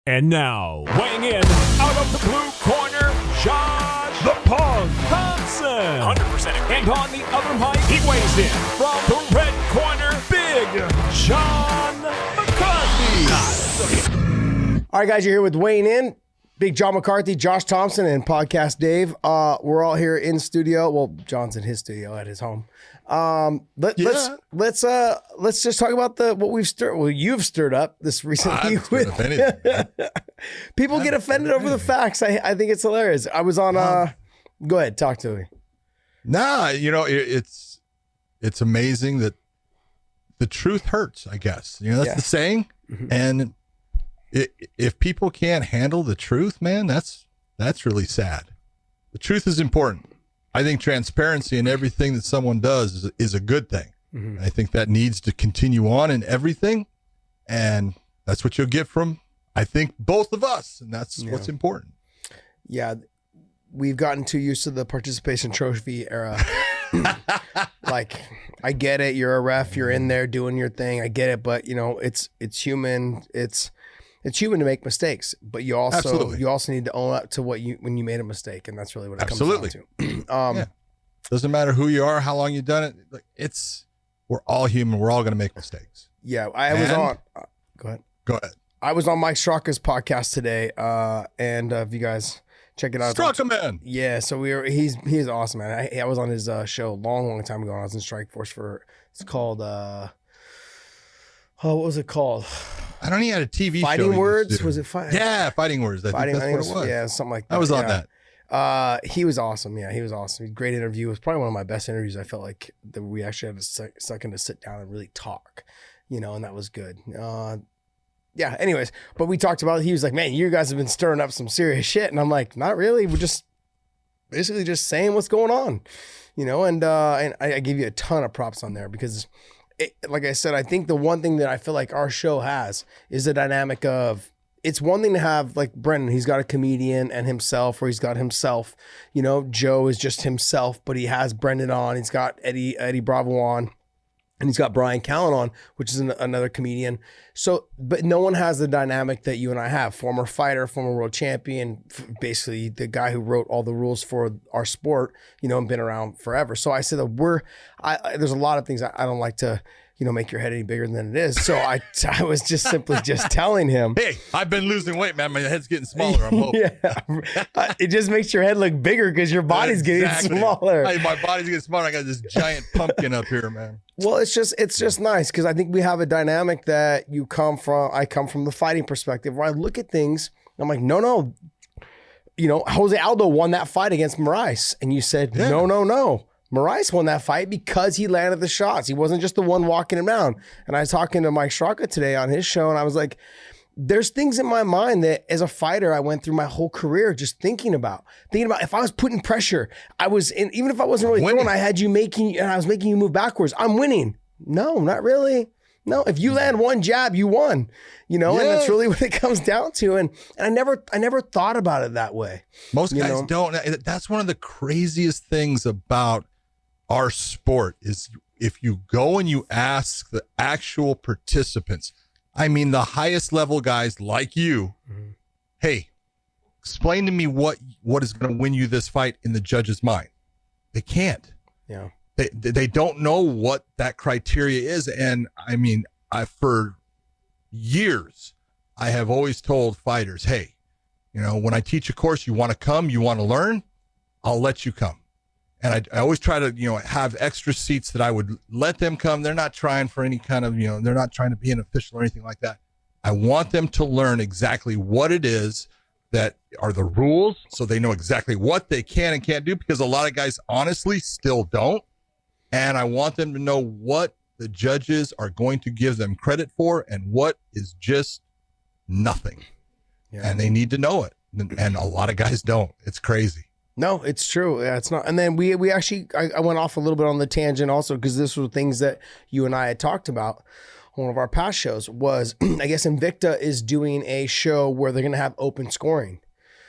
And now, weighing in out of the blue corner, Josh the Pug Thomson. 100% and on the other mic, he weighs in from the red corner, Big John McCarthy. All right, guys, you're here with weighing in. Big John McCarthy, Josh Thomson, and Podcast Dave. We're all here in studio. Well, John's in his studio at his home. Let's just talk about what we've stirred. Well, you've stirred up this recently. People get offended over the facts. I think it's hilarious. I was on. Go ahead, talk to me. Nah, it's amazing that the truth hurts. I guess that's the saying, and if people can't handle the truth, man, that's really sad. The truth is important. I think transparency in everything that someone does is a good thing. Mm-hmm. I think that needs to continue on in everything. And that's what you'll get from, I think, both of us. And that's what's important. Yeah. We've gotten too used to the participation trophy era. Like, I get it. You're a ref. You're in there doing your thing. I get it. But, it's human. It's human to make mistakes, but you also need to own up to when you made a mistake, and that's really what it comes down to. Doesn't matter who you are, how long you've done it. We're all human. We're all going to make mistakes. Yeah, I was on. Go ahead. I was on Mike Straka's podcast today, and if you guys check it out, Straka man. Yeah, so he's awesome, man. I was on his show a long time ago. I was in Strike Force it's called. What was it called? I don't even had a TV Fighting show. Words? Was it Fighting? Yeah, Fighting Words. I think that's what it was. Yeah, something like that. I was on that. He was awesome. Yeah, he was awesome. Great interview. It was probably one of my best interviews. I felt like that we actually had a second to sit down and really talk, and that was good. Yeah, anyways, but we talked about it. He was like, man, you guys have been stirring up some serious shit. And I'm like, not really. We're just basically just saying what's going on, and I give you a ton of props on there because like I said, I think the one thing that I feel like our show has is the dynamic of, it's one thing to have like Brendan, he's got a comedian and himself, or he's got himself, Joe is just himself, but he has Brendan on, he's got Eddie Bravo on, and he's got Brian Callen on, which is another comedian. So, but no one has the dynamic that you and I have. Former fighter, former world champion, basically the guy who wrote all the rules for our sport, and been around forever. So I said that there's a lot of things I don't like to, make your head any bigger than it is. So I was just simply telling him, hey, I've been losing weight, man. My head's getting smaller. I'm hoping. Yeah, it just makes your head look bigger because your body's getting smaller. Hey, my body's getting smaller. I got this giant pumpkin up here, man. Well, it's just nice because I think we have a dynamic that I come from the fighting perspective where I look at things. I'm like, no. Jose Aldo won that fight against Moraes. And you said, no. Moraes won that fight because he landed the shots. He wasn't just the one walking him down. And I was talking to Mike Straka today on his show, and I was like, there's things in my mind that as a fighter, I went through my whole career just thinking about if I was putting pressure, even if I wasn't really throwing, I was making you move backwards. I'm winning. No, not really. No, if you land one jab, you won, and that's really what it comes down to. And I never thought about it that way. Most guys don't. That's one of the craziest things about our sport is if you go and you ask the actual participants, I mean, the highest level guys like you, hey, explain to me what is going to win you this fight in the judge's mind. They can't. Yeah. They don't know what that criteria is. And I mean, for years, I have always told fighters, hey, when I teach a course, you want to come, you want to learn, I'll let you come. And I always try to, have extra seats that I would let them come. They're not trying for any kind of, they're not trying to be an official or anything like that. I want them to learn exactly what it is that are the rules so they know exactly what they can and can't do, because a lot of guys honestly still don't. And I want them to know what the judges are going to give them credit for and what is just nothing. Yeah. And they need to know it. And a lot of guys don't. It's crazy. No, it's true. Yeah, it's not. And then we actually, I went off a little bit on the tangent also because this were things that you and I had talked about on one of our past shows was, I guess Invicta is doing a show where they're going to have open scoring.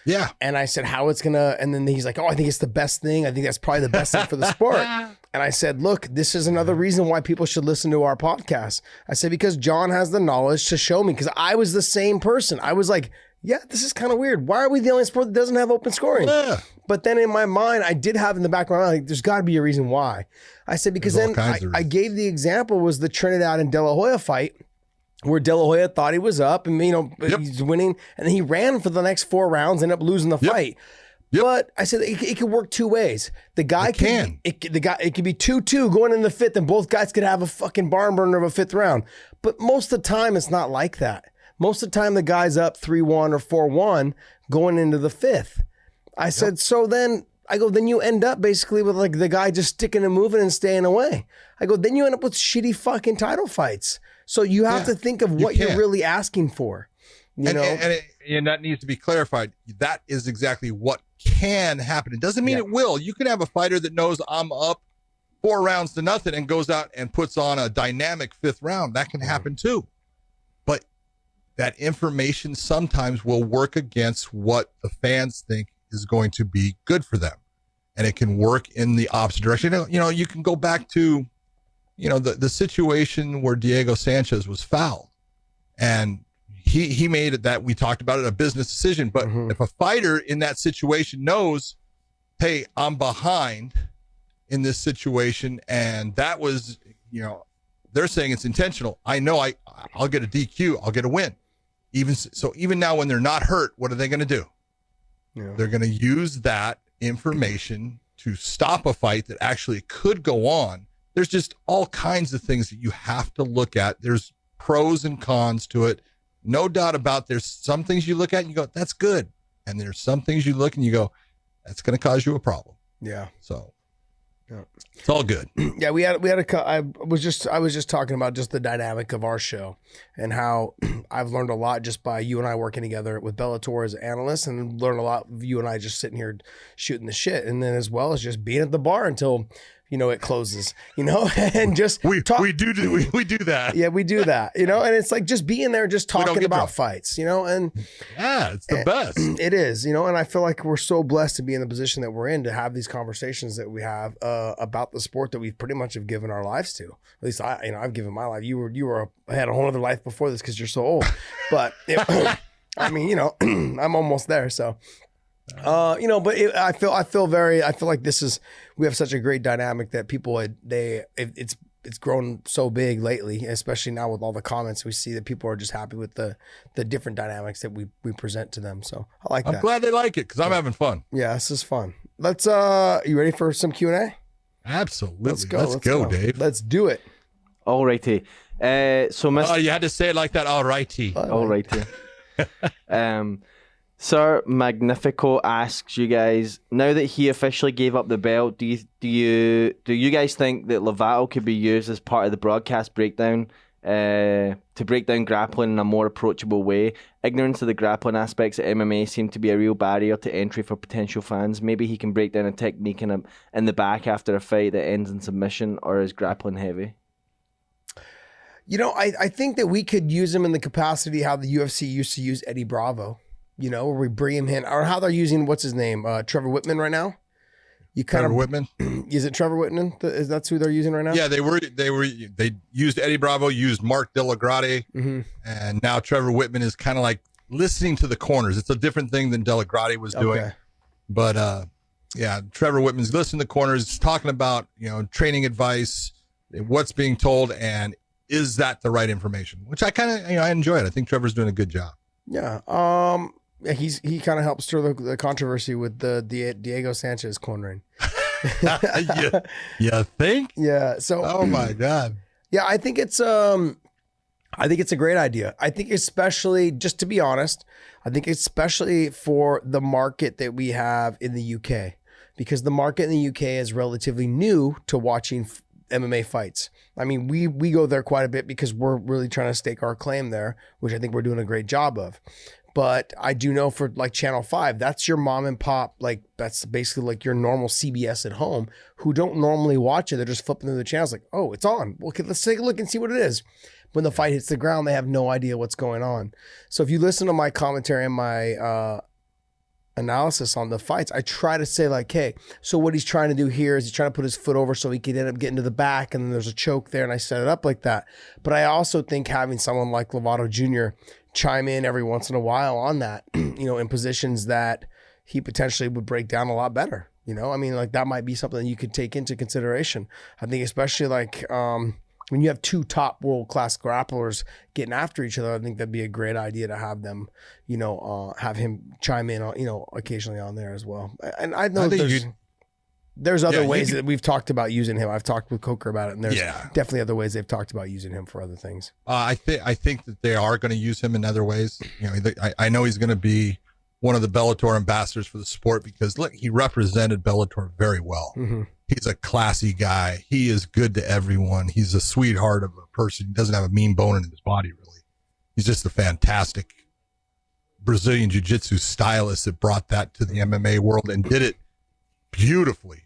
Yeah. And I said, how it's going to, and then he's like, oh, I think it's the best thing. I think that's probably the best thing for the sport. And I said, look, this is another reason why people should listen to our podcast. I said, because John has the knowledge to show me, because I was the same person. I was like, yeah, this is kind of weird. Why are we the only sport that doesn't have open scoring? Yeah. But then in my mind, I did have in the back of my mind, like, there's got to be a reason why. I said, because then I gave the example was the Trinidad and De La Hoya fight, where De La Hoya thought he was up and, he's winning. And then he ran for the next 4 rounds, ended up losing the fight. Yep. But I said it could work 2 ways. The guy it could be 2-2 going in the 5th, and both guys could have a fucking barn burner of a 5th round. But most of the time, it's not like that. Most of the time, the guy's up 3-1 or 4-1 going into the 5th. I said, so then I go, then you end up basically with like the guy just sticking and moving and staying away. I go, then you end up with shitty fucking title fights. So you have to think of what you're really asking for. You know, and that needs to be clarified. That is exactly what can happen. It doesn't mean it will. You can have a fighter that knows I'm up 4 rounds to nothing and goes out and puts on a dynamic 5th round. That can happen too. But that information sometimes will work against what the fans think is going to be good for them. And it can work in the opposite direction. You can go back to, the situation where Diego Sanchez was fouled. And he made it, that we talked about it, a business decision. But if a fighter in that situation knows, hey, I'm behind in this situation, and that was, they're saying it's intentional. I know I'll get a DQ, I'll get a win. Even now when they're not hurt, what are they going to do? Yeah. They're going to use that information to stop a fight that actually could go on. There's just all kinds of things that you have to look at. There's pros and cons to it. No doubt about there's some things you look at and you go, that's good. And there's some things you look and you go, that's going to cause you a problem. Yeah. So it's all good. Yeah, I was just talking about just the dynamic of our show and how I've learned a lot just by you and I working together with Bellator as analysts, and learned a lot of you and I just sitting here shooting the shit, and then as well as just being at the bar until it closes, and just we do that. Yeah, we do that, and it's like just being there, just talking about drunk fights, and yeah, it's the best. It is, and I feel like we're so blessed to be in the position that we're in, to have these conversations that we have about the sport that we pretty much have given our lives to. At least I've given my life. You had a whole other life before this because you're so old, but I'm almost there, so. But I feel like we have such a great dynamic that people it's grown so big lately, especially now with all the comments we see that people are just happy with the different dynamics that we present to them. So I like that. I'm glad they like it because I'm having fun. Yeah, this is fun. Let's you ready for some Q&A? Absolutely. Let's go, Dave. Let's do it. All righty. You had to say it like that. All righty. All righty. Sir Magnifico asks you guys, now that he officially gave up the belt, do you guys think that Lovato could be used as part of the broadcast breakdown to break down grappling in a more approachable way? Ignorance of the grappling aspects of MMA seem to be a real barrier to entry for potential fans. Maybe he can break down a technique in the back after a fight that ends in submission, or is grappling heavy? I think that we could use him in the capacity how the UFC used to use Eddie Bravo. Where we bring him in, or how they're using, what's his name? Trevor Whitman right now. Trevor Whitman. Is it Trevor Whitman? That's who they're using right now? Yeah, they used Eddie Bravo, used Mark De La Grade, and now Trevor Whitman is kind of like listening to the corners. It's a different thing than De La Grade was doing. But Trevor Whitman's listening to the corners, talking about, training advice, what's being told, and is that the right information? Which I kind of, I enjoy it. I think Trevor's doing a good job. Yeah. He kind of helped stir the controversy with the Diego Sanchez cornering. You think? Yeah. So. Oh my God. Yeah, I think it's a great idea. I think especially, just to be honest, especially for the market that we have in the UK, because the market in the UK is relatively new to watching MMA fights. I mean, we go there quite a bit because we're really trying to stake our claim there, which I think we're doing a great job of. But I do know for like Channel 5, that's your mom and pop, like that's basically like your normal CBS at home who don't normally watch it. They're just flipping through the channels like, oh, it's on. Well, okay, let's take a look and see what it is. When the fight hits the ground, they have no idea what's going on. So if you listen to my commentary and analysis on the fights, I try to say like, hey, so what he's trying to do here is he's trying to put his foot over so he can end up getting to the back, and then there's a choke there, and I set it up like that. But I also think having someone like Lovato Jr. chime in every once in a while on that, in positions that he potentially would break down a lot better. I mean, like that might be something you could take into consideration. I think especially like when you have two top world-class grapplers getting after each other, I think that'd be a great idea to have them, have him chime in, occasionally on there as well. And I know there's other ways that we've talked about using him. I've talked with Coker about it, and there's definitely other ways they've talked about using him for other things. I think that they are going to use him in other ways. I know he's going to be one of the Bellator ambassadors for the sport because look, he represented Bellator very well. Mm-hmm. He's a classy guy. He is good to everyone. He's a sweetheart of a person. He doesn't have a mean bone in his body, really. He's just a fantastic Brazilian jiu-jitsu stylist that brought that to the MMA world and did it beautifully.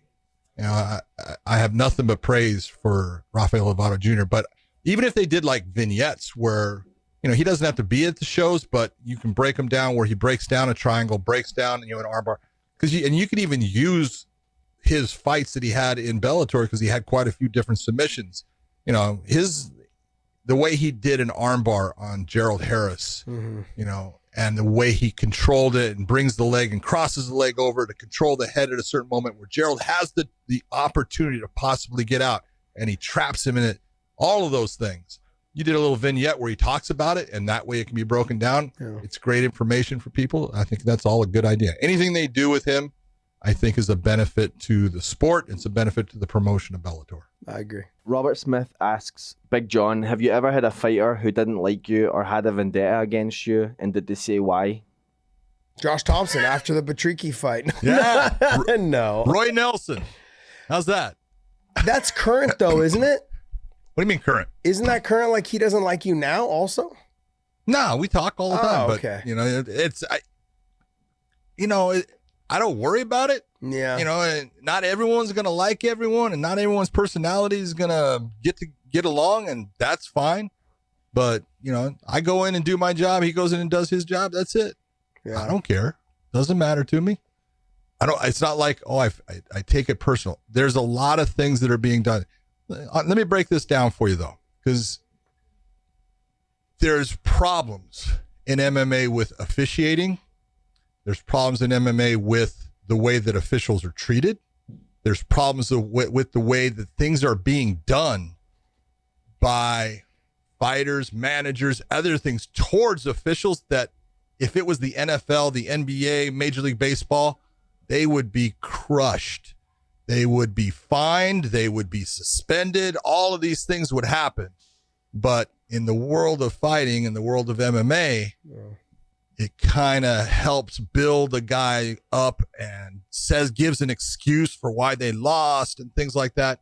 I have nothing but praise for Rafael Lovato Jr., but even if they did like vignettes where he doesn't have to be at the shows, but you can break them down where he breaks down a triangle, breaks down, an armbar. And you could even use his fights that he had in Bellator because he had quite a few different submissions. The way he did an armbar on Gerald Harris, and the way he controlled it and brings the leg and crosses the leg over to control the head at a certain moment where Gerald has the opportunity to possibly get out and he traps him in it. All of those things. You did a little vignette where he talks about it, and that way it can be broken down. Yeah. It's great information for people. I think that's all a good idea. Anything they do with him, I think, is a benefit to the sport. It's a benefit to the promotion of Bellator. I agree. Robert Smith asks, Big John, have you ever had a fighter who didn't like you or had a vendetta against you, and did they say why? Josh Thomson after the Patricky fight. Yeah. No. Roy Nelson. How's that? That's current, though, isn't it? What do you mean current? Isn't that current? Like he doesn't like you now also? No, we talk all the time. Okay. But, I don't worry about it. Yeah. Not everyone's going to like everyone and not everyone's personality is going to get along, and that's fine. But, I go in and do my job. He goes in and does his job. That's it. Yeah. I don't care. Doesn't matter to me. It's not like, I take it personal. There's a lot of things that are being done. Let me break this down for you, though, because there's problems in MMA with officiating. There's problems in MMA with the way that officials are treated. There's problems with the way that things are being done by fighters, managers, other things towards officials that if it was the NFL, the NBA, Major League Baseball, they would be crushed. They would be fined. They would be suspended. All of these things would happen. But in the world of fighting, in the world of MMA, it kind of helps build a guy up and gives an excuse for why they lost and things like that.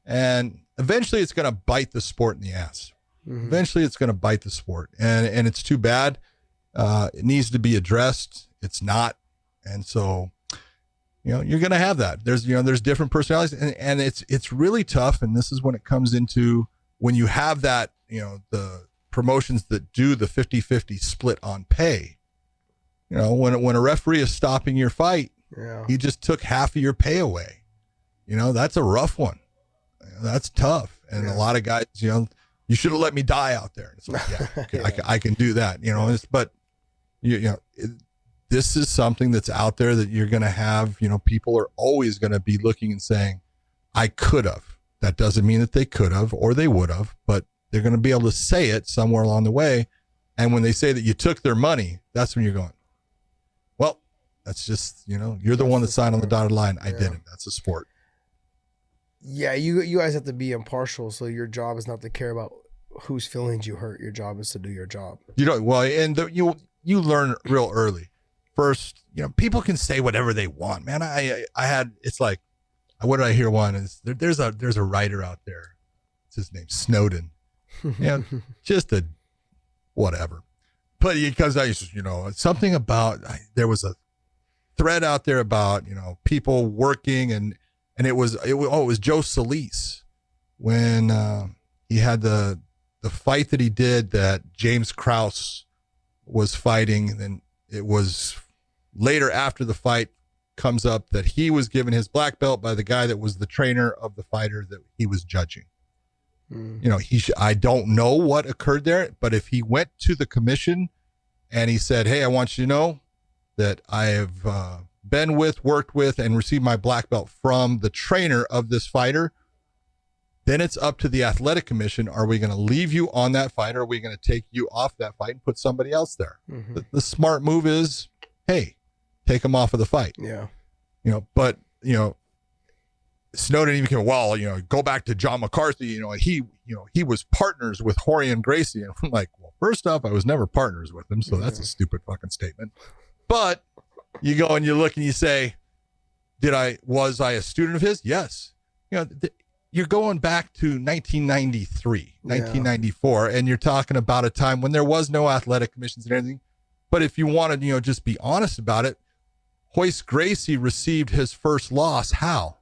And eventually it's going to bite the sport in the ass. Mm-hmm. Eventually it's going to bite the sport. And it's too bad. It needs to be addressed. It's not. And so, you're going to have that. There's different personalities and it's really tough. And this is when it comes into when you have that, the promotions that do the 50-50 split on pay, when a referee is stopping your fight, he just took half of your pay away. That's a rough one. That's tough. And a lot of guys, you should have let me die out there. It's like, okay, I can do that, but this is something that's out there that you're going to have, people are always going to be looking and saying, I could have. That doesn't mean that they could have or they would have, but they're going to be able to say it somewhere along the way. And when they say that you took their money, that's when you're going, well, that's just, you're the one that signed on the dotted line. I didn't. That's a sport. Yeah, you guys have to be impartial. So your job is not to care about whose feelings you hurt. Your job is to do your job. You learn real early. First, people can say whatever they want, man. It's like, what did I hear one is there's a writer out there. It's his name, Snowden. Just a whatever. But he comes out, something about, there was a thread out there about, people working and it was Joe Solis when he had the fight that he did that James Krause was fighting, and it was, later after the fight comes up that he was given his black belt by the guy that was the trainer of the fighter that he was judging. You know, I don't know what occurred there, but if he went to the commission and he said, hey, I want you to know that I have been with, worked with, and received my black belt from the trainer of this fighter, then it's up to the athletic commission. Are we going to leave you on that fight, or are we going to take you off that fight and put somebody else there? The smart move is, hey, take him off of the fight. Yeah. You know, but, you know, Snowden even came, well, you know, go back to John McCarthy, you know, he was partners with Rorion Gracie. And I'm like, well, first off, I was never partners with him. So that's a stupid fucking statement. But you go and you look and you say, was I a student of his? Yes. You know, you're going back to 1993, 1994, and you're talking about a time when there was no athletic commissions and everything. But if you wanted, you know, just be honest about it, Royce Gracie received his first loss. How?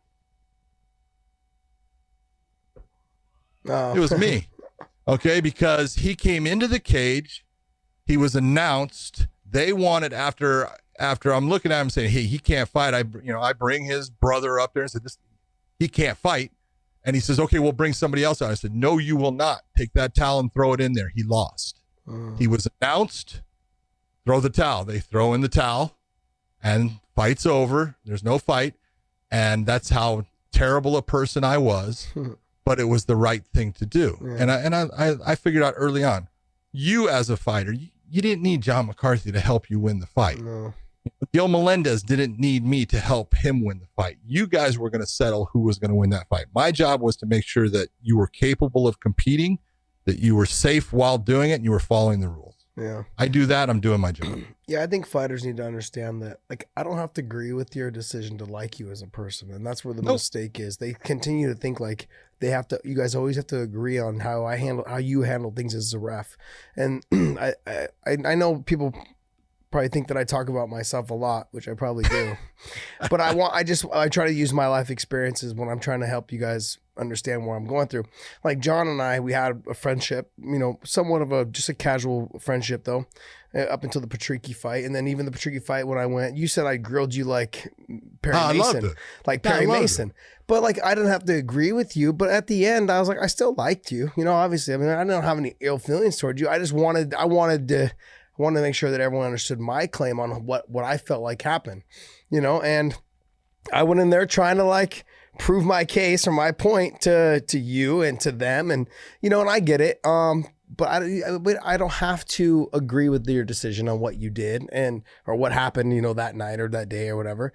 It was me. Okay, because he came into the cage, he was announced. They wanted after I'm looking at him saying, hey, he can't fight. I bring his brother up there and said, he can't fight. And he says, okay, we'll bring somebody else out. I said, no, you will not. Take that towel and throw it in there. He lost. He was announced. Throw the towel. They throw in the towel, and fight's over. There's no fight. And that's how terrible a person I was. But it was the right thing to do. Yeah. And I figured out early on, you as a fighter, you didn't need John McCarthy to help you win the fight. No. Gil Melendez didn't need me to help him win the fight. You guys were going to settle who was going to win that fight. My job was to make sure that you were capable of competing, that you were safe while doing it, and you were following the rules. Yeah. I do that, I'm doing my job. Yeah, I think fighters need to understand that, like, I don't have to agree with your decision to like you as a person. And that's where the mistake is. They continue to think like you guys always have to agree on how you handle things as a ref. And I know people probably think that I talk about myself a lot, which I probably do. But I try to use my life experiences when I'm trying to help you guys understand what I'm going through. Like John and we had a friendship, you know, somewhat of just a casual friendship though, up until the Patricky fight. And then even the Patricky fight, when I went, you said I grilled you like Perry Mason, like Perry Mason. But like, I didn't have to agree with you. But at the end, I was like, I still liked you, you know, obviously. I mean, I don't have any ill feelings towards you. I just wanted to make sure that everyone understood my claim on what I felt like happened, you know. And I went in there trying to like prove my case or my point to you and to them, and you know, and I get it. But I don't have to agree with your decision on what you did or what happened, you know, that night or that day or whatever.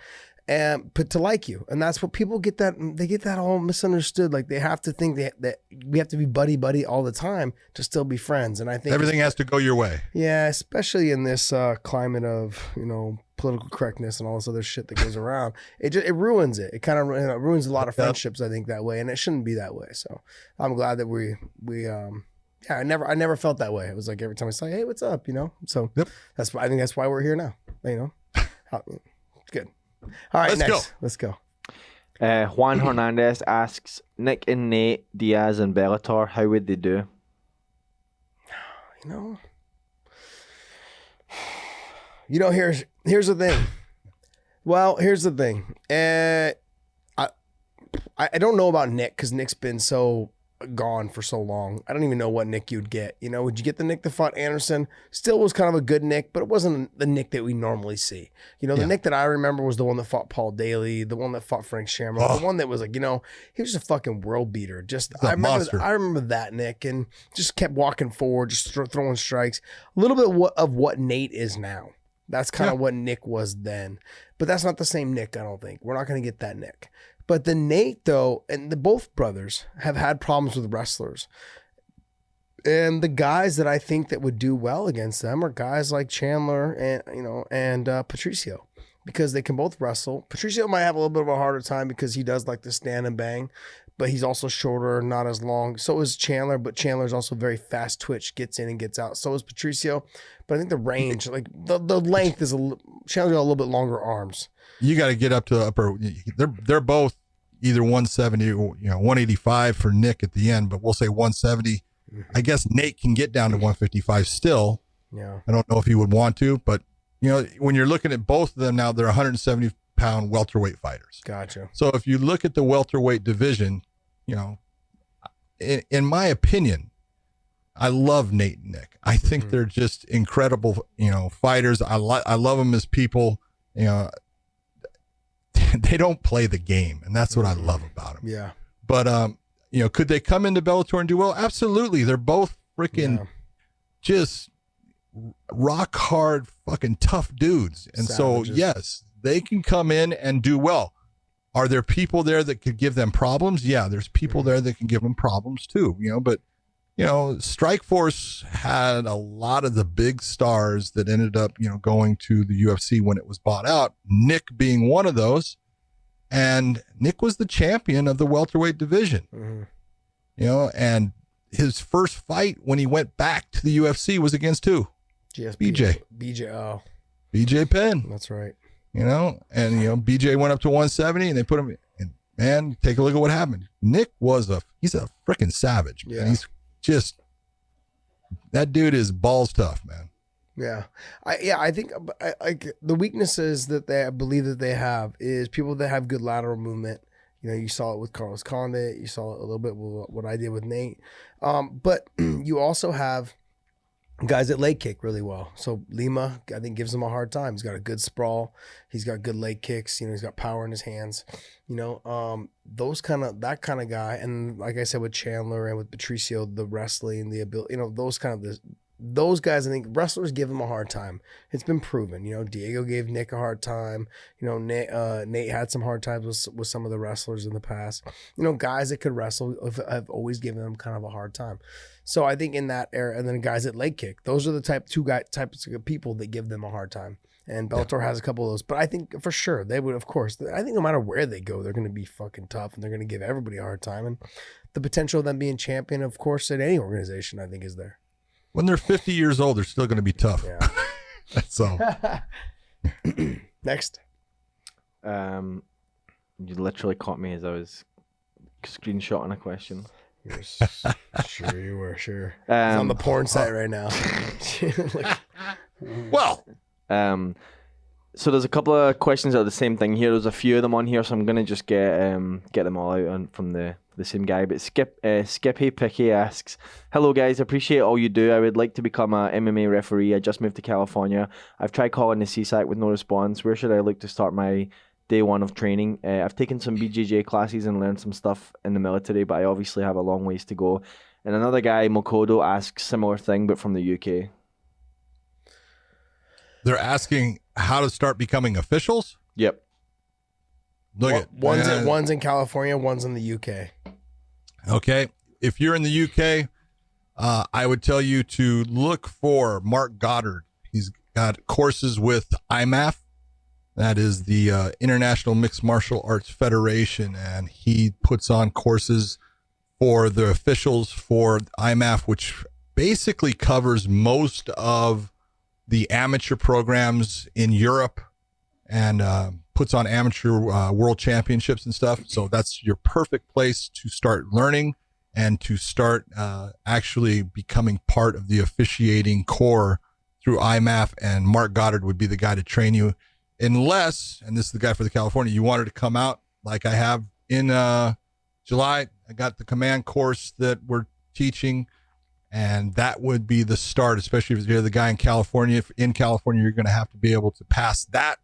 But to like you, and that's what people get that all misunderstood. Like they have to think that we have to be buddy all the time to still be friends. And I think everything has to go your way. Yeah, especially in this climate of, you know, political correctness and all this other shit that goes around. It ruins it. It kind of ruins a lot of friendships, I think, that way, and it shouldn't be that way. So I'm glad that we I never felt that way. It was like every time I say, hey, what's up, you know. So I think that's why we're here now. You know, good. All right, let's go. Juan Hernandez asks, Nick and Nate, Diaz and Bellator, how would they do? You know, here's the thing. Well, here's the thing. I don't know about Nick because Nick's been so gone for so long. I don't even know what Nick you'd get. You know, would you get the Nick that fought Anderson? Still was kind of a good Nick, but it wasn't the Nick that we normally see. You know, the Nick that I remember was the one that fought Paul Daly, the one that fought Frank Shamrock, the one that was like, you know, he was a fucking world beater. I remember that Nick, and just kept walking forward, just throwing strikes. A little bit of what Nate is now. That's kind of what Nick was then. But that's not the same Nick, I don't think. We're not going to get that Nick. But the Nate, though, and both brothers have had problems with wrestlers. And the guys that I think that would do well against them are guys like Chandler and Patricio, because they can both wrestle. Patricio might have a little bit of a harder time because he does like to stand and bang, but he's also shorter, not as long. So is Chandler, but Chandler's also very fast twitch, gets in and gets out. So is Patricio. But I think the range, like the length is Chandler's got a little bit longer arms. You got to get up to the upper. They're both either 170 or 185 for Nick at the end, but we'll say 170. I guess Nate can get down to 155 still. Yeah. I don't know if he would want to, but when you're looking at both of them now, they're 170-pound welterweight fighters. Gotcha. So if you look at the welterweight division, in my opinion, I love Nate and Nick. I think they're just incredible, fighters. I love them as people. They don't play the game, and that's what I love about them. Yeah. But could they come into Bellator and do well? Absolutely. They're both freaking just rock hard, fucking tough dudes, and Savages. so yes, they can come in and do well. Are there people there that could give them problems? Yeah, there's people there that can give them problems too. But Strikeforce had a lot of the big stars that ended up, going to the UFC when it was bought out. Nick being one of those, and Nick was the champion of the welterweight division. And his first fight when he went back to the UFC was against who? BJ. BJ Penn. That's right. And BJ went up to 170 and they put him in. Man, take a look at what happened. Nick he's a freaking savage, man. Yeah. He's just, that dude is balls tough, man. Yeah. I think the weaknesses that I believe that they have is people that have good lateral movement. You saw it with Carlos Condit. You saw it a little bit with what I did with Nate. But you also have guys that leg kick really well. So Lima, I think, gives him a hard time. He's got a good sprawl. He's got good leg kicks. He's got power in his hands. That kind of guy. And like I said with Chandler and with Patricio, the wrestling, the ability, those guys, I think wrestlers give him a hard time. It's been proven. Diego gave Nick a hard time. Nate had some hard times with some of the wrestlers in the past. Guys that could wrestle have always given them kind of a hard time. So I think in that era, and then guys that leg kick, those are the types of people that give them a hard time. And Bellator has a couple of those. But I think for sure they would, of course. I think no matter where they go, they're going to be fucking tough, and they're going to give everybody a hard time. And the potential of them being champion, of course, at any organization, I think is there. When they're 50 years old, they're still going to be tough. Yeah. That's all. Next. You literally caught me as I was screenshotting a question. Sure you were, sure. He's on the porn site right now. Well. So there's a couple of questions that are the same thing here. There's a few of them on here, so I'm gonna just get them all out from the same guy. But Skippy Picky asks, "Hello guys, appreciate all you do. I would like to become a MMA referee. I just moved to California. I've tried calling the CSAC with no response. Where should I look to start my day one of training? I've taken some BJJ classes and learned some stuff in the military, but I obviously have a long ways to go." And another guy, Mokodo, asks similar thing, but from the UK. They're asking how to start becoming officials? Yep. One's in California, one's in the UK. Okay. If you're in the UK, I would tell you to look for Mark Goddard. He's got courses with IMAF. That is the International Mixed Martial Arts Federation, and he puts on courses for the officials for IMAF, which basically covers most of the amateur programs in Europe, and puts on amateur world championships and stuff. So that's your perfect place to start learning and to start actually becoming part of the officiating core through IMAF. And Mark Goddard would be the guy to train you, unless, and this is the guy for the California, you wanted to come out like I have in July. I got the command course that we're teaching, and that would be the start, especially if you're the guy in California. If in California, you're going to have to be able to pass that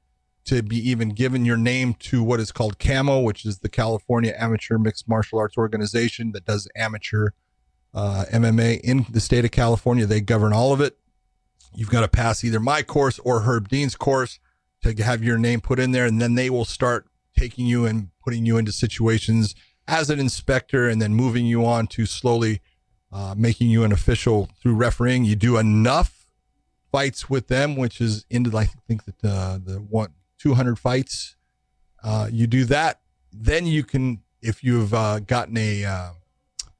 to be even given your name to what is called CAMO, which is the California Amateur Mixed Martial Arts Organization that does amateur MMA in the state of California. They govern all of it. You've got to pass either my course or Herb Dean's course to have your name put in there, and then they will start taking you and putting you into situations as an inspector, and then moving you on to slowly making you an official through refereeing. You do enough fights with them, which is into, I think that the 200 fights. You do that, then you can, if you've gotten a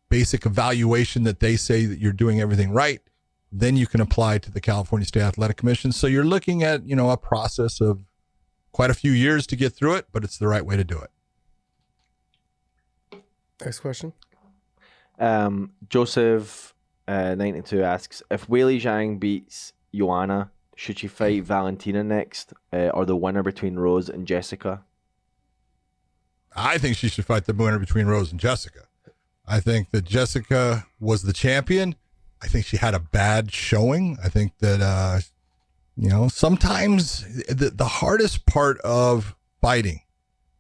basic evaluation that they say that you're doing everything right, then you can apply to the California State Athletic Commission. So you're looking at, a process of quite a few years to get through it, but it's the right way to do it. Next question. Joseph 92 asks, if Weili Zhang beats Joanna, should she fight Valentina next, or the winner between Rose and Jessica? I think she should fight the winner between Rose and Jessica. I think that Jessica was the champion. I think she had a bad showing. I think that, sometimes the hardest part of fighting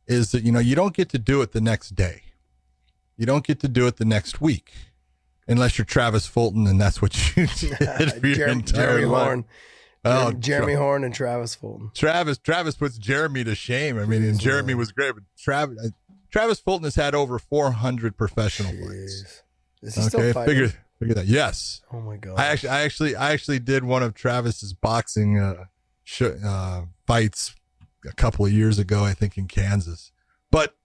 is that, you don't get to do it the next day. You don't get to do it the next week. Unless you're Travis Fulton, and that's what you did for your entire life. Jeremy Horn and Travis Fulton. Travis puts Jeremy to shame. I mean, and Jeremy was great, but Travis Fulton has had over 400 professional fights. Is he still fighting? Figure that. Yes. Oh my God. I actually did one of Travis's boxing fights a couple of years ago, I think in Kansas. But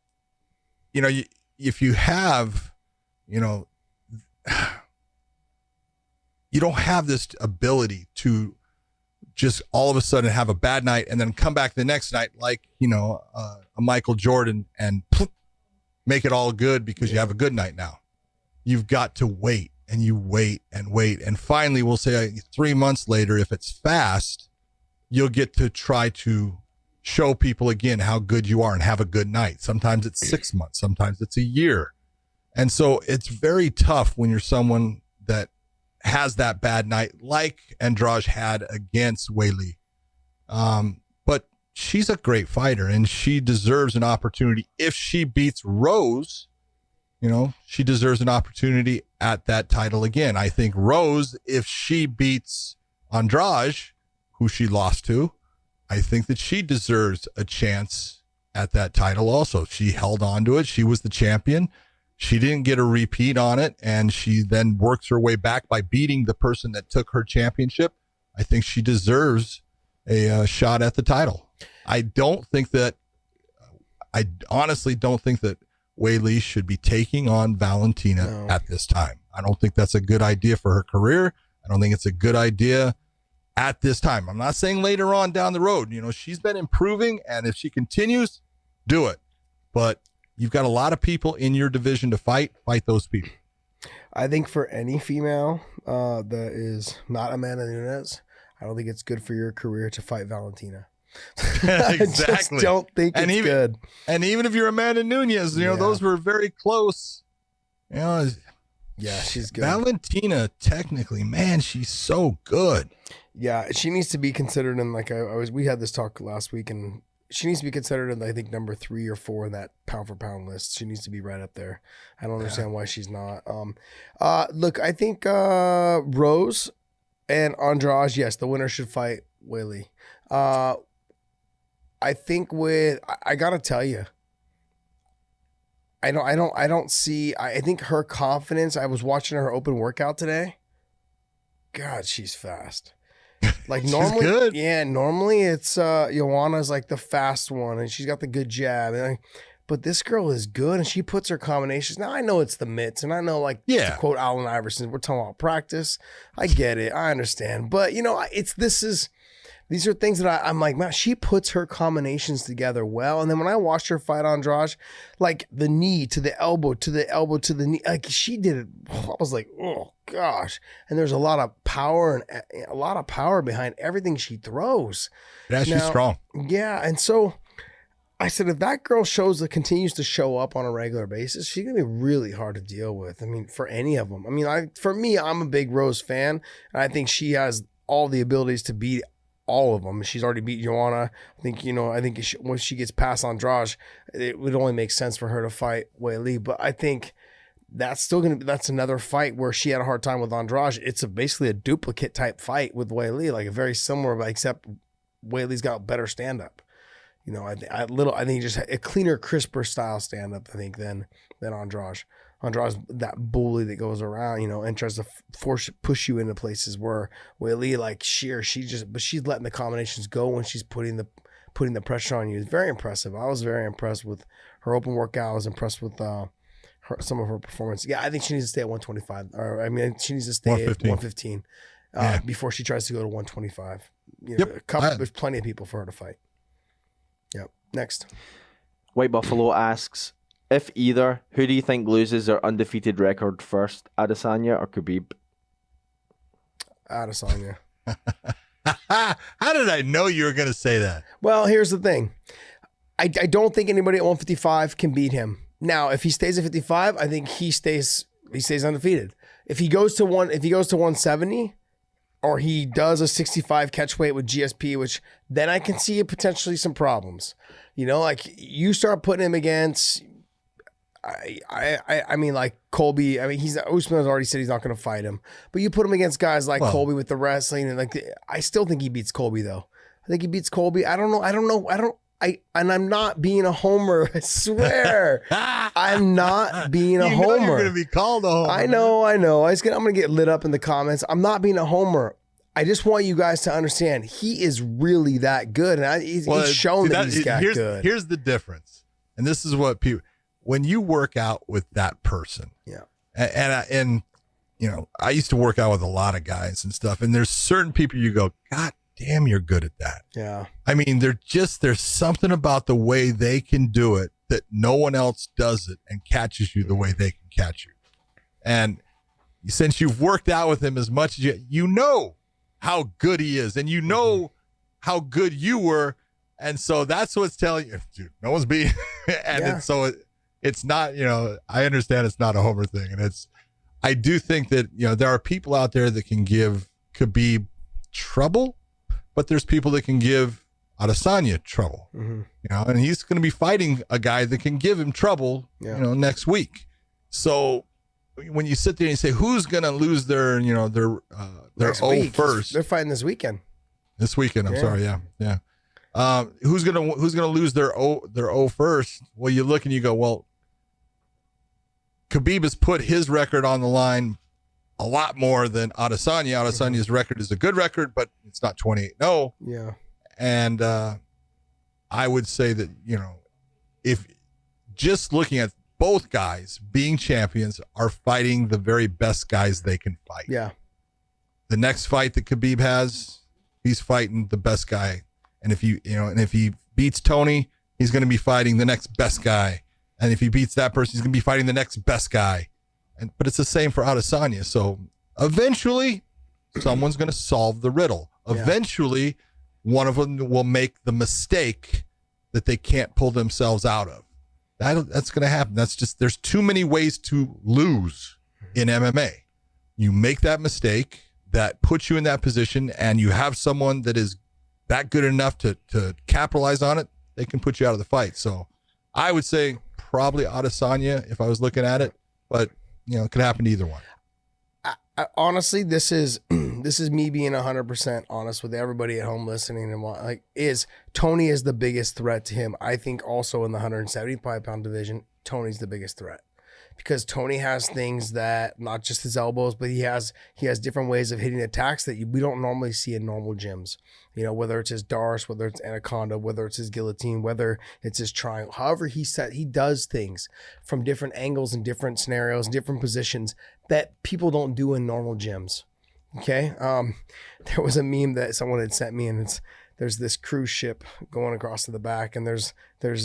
if you have, you don't have this ability to just all of a sudden have a bad night and then come back the next night like, a Michael Jordan and make it all good because you have a good night now. You've got to wait and you wait and wait. And finally, we'll say 3 months later, if it's fast, you'll get to try to show people again how good you are and have a good night. Sometimes it's 6 months, sometimes it's a year. And so it's very tough when you're someone that has that bad night like Andrade had against Weili. But she's a great fighter and she deserves an opportunity. If she beats Rose, she deserves an opportunity at that title again. I think Rose, if she beats Andrade, who she lost to, I think that she deserves a chance at that title also. She held on to it. She was the champion. She didn't get a repeat on it, and she then works her way back by beating the person that took her championship. I think she deserves a shot at the title. I honestly don't think that Weili should be taking on Valentina at this time. I don't think that's a good idea for her career. I don't think it's a good idea at this time. I'm not saying later on down the road. She's been improving, and if she continues, do it. But you've got a lot of people in your division to fight those people. I think for any female that is not Amanda Nunes, I don't think it's good for your career to fight Valentina. Exactly. I just don't think it's good. And even if you're Amanda Nunes, those were very close. Yeah, she's good. Valentina, technically, man, she's so good. Yeah, she needs to be considered in we had this talk last week, and she needs to be considered in, I think, number 3 or 4 in that pound for pound list. She needs to be right up there. I don't understand why she's not. Look, I think Rose and Andrade, yes, the winner should fight Weili. I think I gotta tell you, I think her confidence. I was watching her open workout today. God, she's fast. Like normally, good. Yeah, normally it's Joanna's like the fast one, and she's got the good jab. But this girl is good, and she puts her combinations. Now I know it's the mitts, and I know to quote Allen Iverson, we're talking about practice. I get it, I understand, but these are things that I'm like, man, she puts her combinations together well. And then when I watched her fight Andrade, like the knee to the elbow to the elbow to the knee, like she did it. I was like, oh gosh. And there's a lot of power behind everything she throws. Yeah, she's strong. Yeah. And so I said, if that girl continues to show up on a regular basis, she's going to be really hard to deal with. I mean, for any of them. I mean, for me, I'm a big Rose fan. And I think she has all the abilities to beat all of them. She's already beat Joanna. I think when she gets past Andrade, it would only make sense for her to fight Weili. But I think that's another fight where she had a hard time with Andrade. It's basically a duplicate type fight with Weili, like a very similar, except Weili's got better stand up. I think just a cleaner, crisper style stand up. I think than Andrade. Andrade's that bully that goes around, and tries to push you into places where Weili, she's letting the combinations go when she's putting the pressure on you. It's very impressive. I was very impressed with her open workout. I was impressed with some of her performance. Yeah, I think she needs to stay at 125. She needs to stay at 115 before she tries to go to 125. There's plenty of people for her to fight. Yep. Next. White Buffalo asks, if either, who do you think loses their undefeated record first, Adesanya or Khabib? Adesanya. How did I know you were going to say that? Well, here's the thing. I don't think anybody at 155 can beat him. Now, if he stays at 55, I think he stays undefeated. If he goes to 170, or he does a 65 catch weight with GSP, which then I can see potentially some problems. You know, like you start putting him against, I mean, like Colby. I mean, Usman has already said he's not going to fight him, but you put him against guys like Colby with the wrestling, and I still think he beats Colby though. I think he beats Colby. I don't know. And I'm not being a homer. I swear, I'm not being a homer. You're going to be called a homer. I know. I'm going to get lit up in the comments. I'm not being a homer. I just want you guys to understand he is really that good, and he's shown that he's good. Here's the difference, and this is what people. When you work out with that person, yeah, and you know, I used to work out with a lot of guys and stuff, and there's certain people you go, God damn, you're good at that. Yeah. I mean, there's something about the way they can do it that no one else does it and catches you the way they can catch you. And since you've worked out with him as much as you know how good he is, and you know how good you were, and so that's what's telling you, dude, no one's beating. And it's not, you know, I understand it's not a homer thing, and I do think that, you know, there are people out there that can give Khabib trouble, but there's people that can give Adesanya trouble, you know, and he's going to be fighting a guy that can give him trouble, you know, next week. So when you sit there and you say, who's going to lose their, you know, their O first? They're fighting this weekend. This weekend, I'm sorry, yeah. Who's gonna lose their O first? Well, you look and you go, well, Khabib has put his record on the line a lot more than Adesanya. Adesanya's record is a good record, but it's not 28-0. Yeah. And I would say that, you know, if just looking at both guys being champions are fighting the very best guys they can fight. Yeah. The next fight that Khabib has, he's fighting the best guy. And if he beats Tony, he's going to be fighting the next best guy. And if he beats that person, he's going to be fighting the next best guy. But it's the same for Adesanya. So eventually, someone's going to solve the riddle. Eventually, one of them will make the mistake that they can't pull themselves out of. That's going to happen. That's just, there's too many ways to lose in MMA. You make that mistake that puts you in that position, and you have someone that is that good enough to capitalize on it, they can put you out of the fight. So I would say probably Adesanya if I was looking at it, but you know, it could happen to either one. I honestly, this is me being 100% honest with everybody at home listening, and Tony is the biggest threat to him. I think also in the 175-pound division, Tony's the biggest threat, because Tony has things that, not just his elbows, but he has different ways of hitting attacks that we don't normally see in normal gyms. You know, whether it's his Darce, whether it's Anaconda, whether it's his guillotine, whether it's his triangle. However, he does things from different angles and different scenarios, different positions that people don't do in normal gyms. Okay, there was a meme that someone had sent me, and there's this cruise ship going across to the back, and there's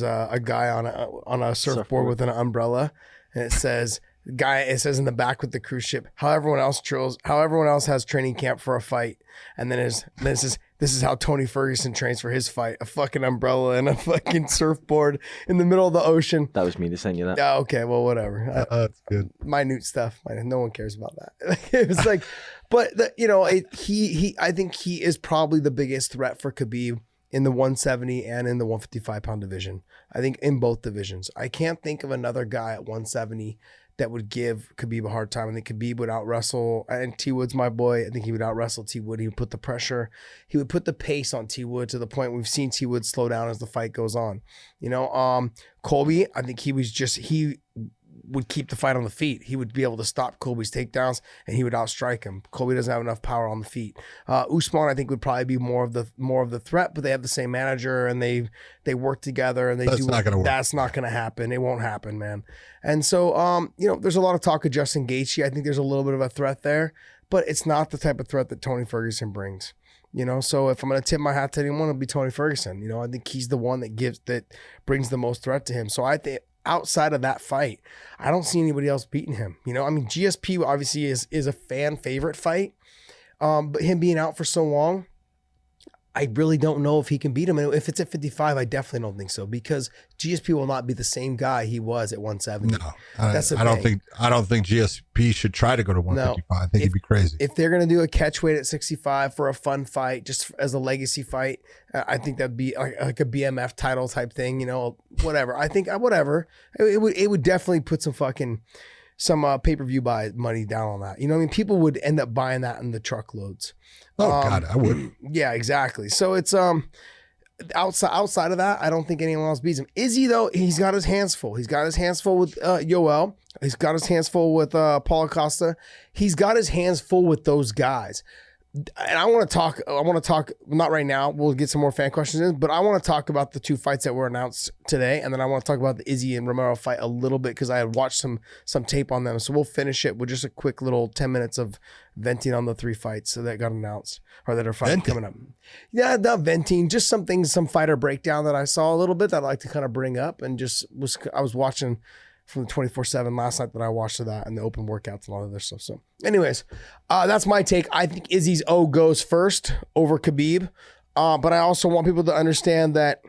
a guy on a surfboard with an umbrella. And it says in the back with the cruise ship, how everyone else has training camp for a fight. And then this is how Tony Ferguson trains for his fight. A fucking umbrella and a fucking surfboard in the middle of the ocean. That was me to send you that. Oh, okay, well, whatever. That's good. Minute stuff. No one cares about that. It was like, but I think he is probably the biggest threat for Khabib in the 170 and in the 155-pound division. I think in both divisions. I can't think of another guy at 170 that would give Khabib a hard time. I think Khabib would out-wrestle, and T Wood's my boy. I think he would out-wrestle T Wood. He would put the pressure. He would put the pace on T Wood to the point we've seen T Wood slow down as the fight goes on. You know, Colby, I think he would keep the fight on the feet. He would be able to stop Colby's takedowns, and he would outstrike him. Colby doesn't have enough power on the feet. Usman, I think, would probably be more of the threat, but they have the same manager, and they work together, and That's not going to happen. It won't happen, man. And so, there's a lot of talk of Justin Gaethje. I think there's a little bit of a threat there, but it's not the type of threat that Tony Ferguson brings. You know, so if I'm going to tip my hat to anyone, it'll be Tony Ferguson. You know, I think he's the one that brings the most threat to him. So I think, outside of that fight, I don't see anybody else beating him. You know, I mean, GSP obviously is a fan favorite fight, but him being out for so long, I really don't know if he can beat him. And if it's at 55, I definitely don't think so, because GSP will not be the same guy he was at 170. No, I don't think GSP should try to go to 155. No, I think he'd be crazy. If they're going to do a catch weight at 65 for a fun fight, just as a legacy fight, I think that'd be like a BMF title type thing, whatever. I think whatever. It would definitely put some pay-per-view buy money down on that. People would end up buying that in the truckloads. Oh God, I would. Yeah, exactly. So it's outside of that, I don't think anyone else beats him. Izzy, though, he's got his hands full. He's got his hands full with Yoel. He's got his hands full with Paulo Costa. He's got his hands full with those guys. And I want to talk, not right now, we'll get some more fan questions in, but I want to talk about the 2 fights that were announced today. And then I want to talk about the Izzy and Romero fight a little bit, because I had watched some tape on them. So we'll finish it with just a quick little 10 minutes of venting on the 3 fights that got announced, or that are coming up. Yeah, not venting, just some fighter breakdown that I saw a little bit that I'd like to kind of bring up. And I was watching from the 24/7 last night that I watched of that, and the open workouts and all that other stuff. So anyways, that's my take. I think Izzy's O goes first over Khabib. But I also want people to understand that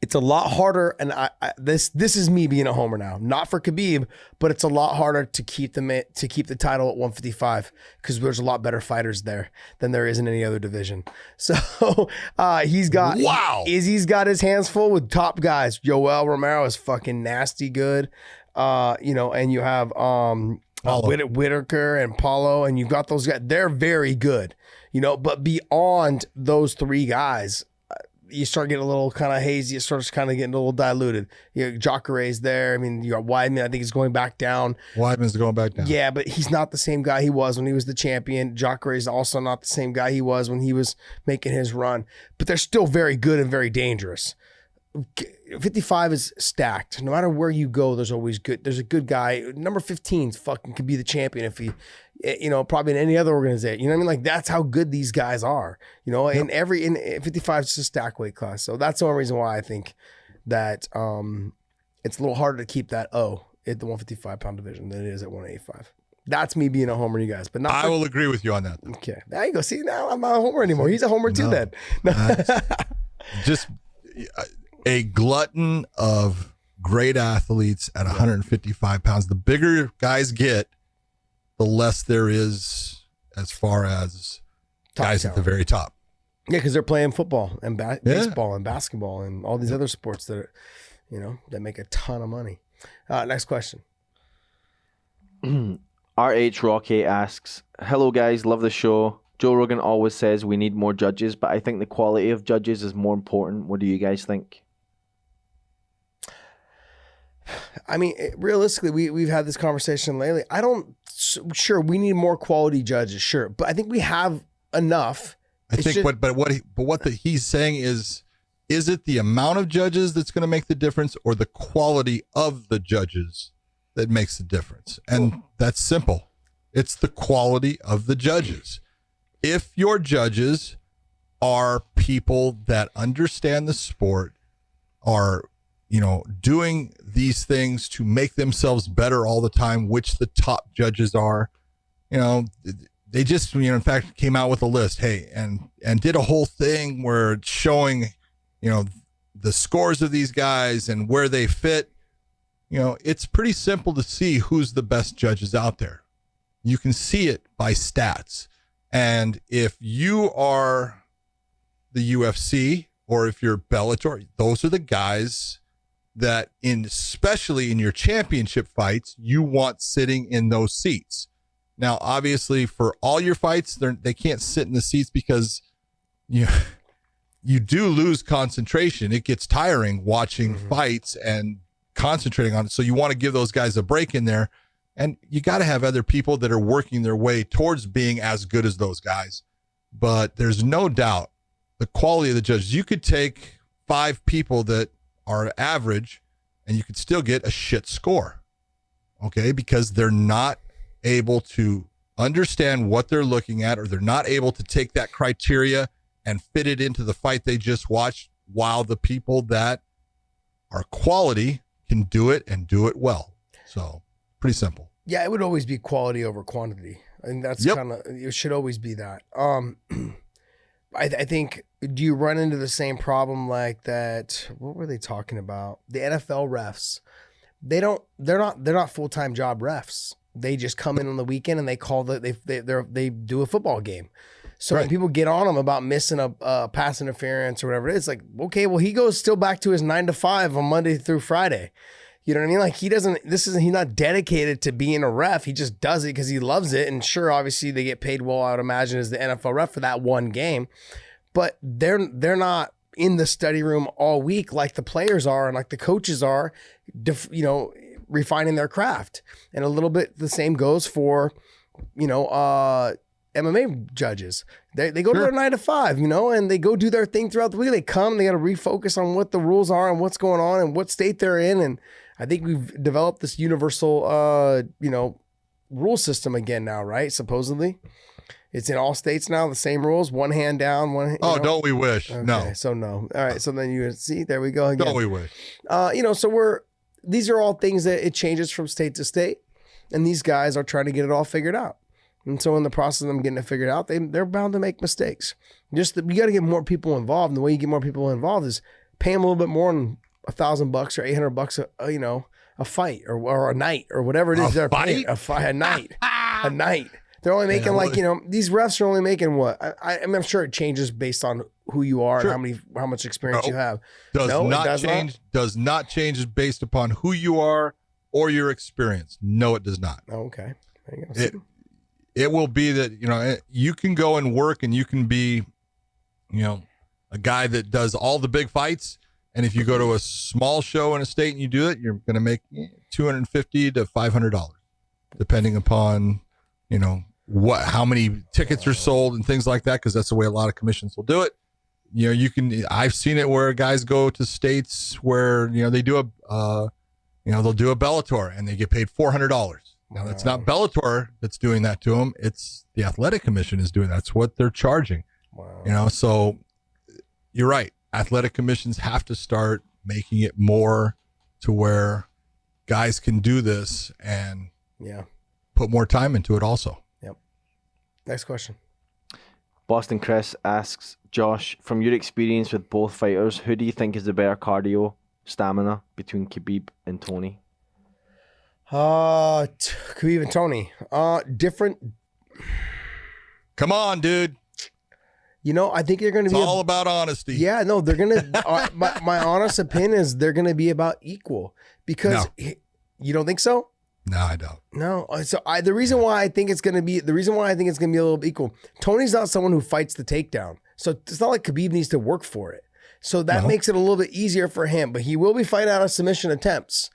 it's a lot harder, and this is me being a homer now, not for Khabib, but it's a lot harder to keep the title at 155, because there's a lot better fighters there than there is in any other division. So Izzy's got his hands full with top guys. Yoel Romero is fucking nasty good, and you have Whitaker and Paulo, and you've got those guys. They're very good, but beyond those 3 guys, you start getting a little kind of hazy. It starts kind of getting a little diluted. Jacare's there. I mean, you got Whitman. I think he's going back down. Whitman's going back down. Yeah, but he's not the same guy he was when he was the champion. Jacare's also not the same guy he was when he was making his run. But they're still very good and very dangerous. 55 is stacked. No matter where you go, there's always good. There's a good guy. Number 15 fucking could be the champion if he, probably in any other organization. You know what I mean? Like, that's how good these guys are. Yep. In 55 is just a stack weight class. So that's the only reason why I think that it's a little harder to keep that O at the 155 pound division than it is at 185. That's me being a homer, you guys. But not. I will agree with you on that. Okay, there you go. See, now I'm not a homer anymore. He's a homer too. Then. Just a glutton of great athletes at 155 pounds. The bigger guys get, the less there is as far as guys at the very top. Yeah, because they're playing football and baseball and basketball and all these other sports that are, that make a ton of money. Next question. RH Rocky asks, hello guys, love the show. Joe Rogan always says we need more judges, but I think the quality of judges is more important. What do you guys think? I mean, realistically, we've had this conversation lately. Sure, we need more quality judges, sure, but I think we have enough. What he's saying is it the amount of judges that's going to make the difference, or the quality of the judges that makes the difference? And that's simple. It's the quality of the judges. If your judges are people that understand the sport, are doing these things to make themselves better all the time, which the top judges are, they just, in fact, came out with a list, and did a whole thing where it's showing, the scores of these guys and where they fit. It's pretty simple to see who's the best judges out there. You can see it by stats. And if you are the UFC, or if you're Bellator, those are the guys that, especially in your championship fights, you want sitting in those seats. Now, obviously, for all your fights, they can't sit in the seats, because you do lose concentration. It gets tiring watching fights and concentrating on it. So you want to give those guys a break in there. And you got to have other people that are working their way towards being as good as those guys. But there's no doubt the quality of the judges. You could take 5 people that are average and you could still get a shit score. Okay? Because they're not able to understand what they're looking at, or they're not able to take that criteria and fit it into the fight they just watched, while the people that are quality can do it and do it well. So pretty simple. Yeah, it would always be quality over quantity. I think that's kind of, it should always be that. I think, do you run into the same problem like that? What were they talking about? The NFL refs. They're not full-time job refs. They just come in on the weekend and they call they do a football game. So when people get on him about missing a pass interference or whatever it is, like, okay, well, he goes still back to his 9 to 5 on Monday through Friday. You know what I mean? Like, he's not dedicated to being a ref. He just does it because he loves it. And sure, obviously they get paid well, I would imagine, as the NFL ref for that one game. But they're not in the study room all week like the players are and like the coaches are, refining their craft. And a little bit the same goes for, MMA judges. They go to their 9 to 5, and they go do their thing throughout the week. They come, they got to refocus on what the rules are and what's going on and what state they're in. And I think we've developed this universal, rule system again now, right? Supposedly. It's in all states now, the same rules, one hand down, one. Don't we wish? Okay, No. So no. All right. So then you see, there we go again. Don't we wish? So these are all things that it changes from state to state, and these guys are trying to get it all figured out. And so in the process of them getting it figured out, they're bound to make mistakes. You got to get more people involved. And the way you get more people involved is pay them a little bit more than $1,000 or $800 a fight or a night or whatever it is. They're paying a night, a night. They're only making these refs are only making what? I'm sure it changes based on who you are and how much experience you have. Does not change based upon who you are or your experience. No, it does not. Oh, okay. There you go. It will be that, you can go and work and you can be, a guy that does all the big fights. And if you go to a small show in a state and you do it, you're going to make $250 to $500, depending upon, how many tickets are sold and things like that. Because that's the way a lot of commissions will do it. I've seen it where guys go to states where, they do they'll do a Bellator and they get paid $400. Now, that's not Bellator that's doing that to them. It's the athletic commission is doing that. That's what they're charging. Wow. So you're right. Athletic commissions have to start making it more to where guys can do this and put more time into it also. Yep. Next question. Boston Chris asks, Josh, from your experience with both fighters, who do you think is the better cardio stamina between Khabib and Tony? Khabib and Tony. Different. Come on, dude. I think they're going to be all about honesty. Yeah, no, they're going to. My honest opinion is they're going to be about equal because you don't think so? No, I don't. No, so the reason why I think it's going to be a little equal. Tony's not someone who fights the takedown, so it's not like Khabib needs to work for it. So that makes it a little bit easier for him. But he will be fighting out of submission attempts.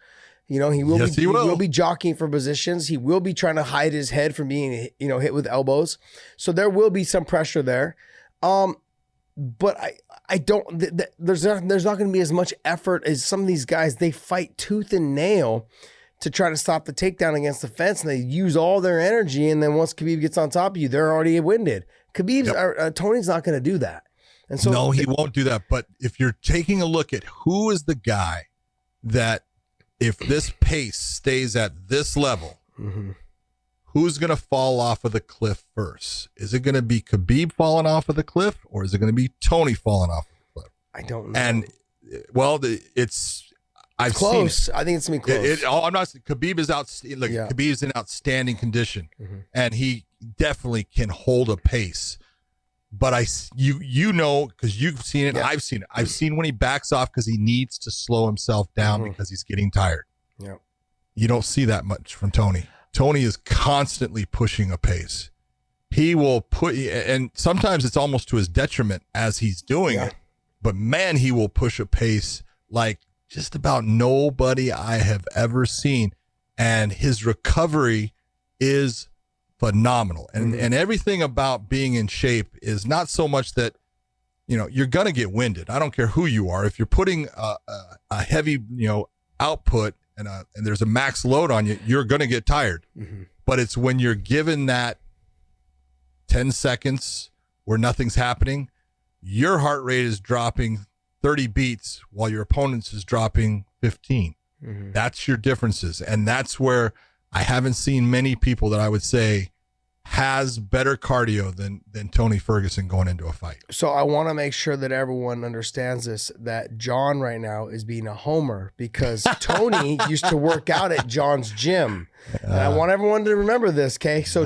He will be jockeying for positions. He will be trying to hide his head from being, hit with elbows. So there will be some pressure there. But I don't. There's not going to be as much effort as some of these guys. They fight tooth and nail to try to stop the takedown against the fence, and they use all their energy. And then once Khabib gets on top of you, they're already winded. Tony's not going to do that. And so no, he won't do that. But if you're taking a look at who is the guy that, if this pace stays at this level, who's going to fall off of the cliff first? Is it going to be Khabib falling off of the cliff, or is it going to be Tony falling off of the cliff? I don't know. And I've close. seen it. I think it's going to be close. I'm not. Khabib is Khabib's in outstanding condition, and he definitely can hold a pace. But because you've seen it, I've seen it. I've seen when he backs off because he needs to slow himself down because he's getting tired. Yeah, you don't see that much from Tony. Tony is constantly pushing a pace. He will and sometimes it's almost to his detriment as he's doing it. But man, he will push a pace like just about nobody I have ever seen, and his recovery is phenomenal. And everything about being in shape is not so much that, you're going to get winded. I don't care who you are. If you're putting a heavy, output and there's a max load on you, you're going to get tired. But it's when you're given that 10 seconds where nothing's happening, your heart rate is dropping 30 beats while your opponent's is dropping 15. That's your differences. And that's where I haven't seen many people that I would say has better cardio than Tony Ferguson going into a fight. So I want to make sure that everyone understands this, that John right now is being a homer because Tony used to work out at John's gym. And I want everyone to remember this, okay? So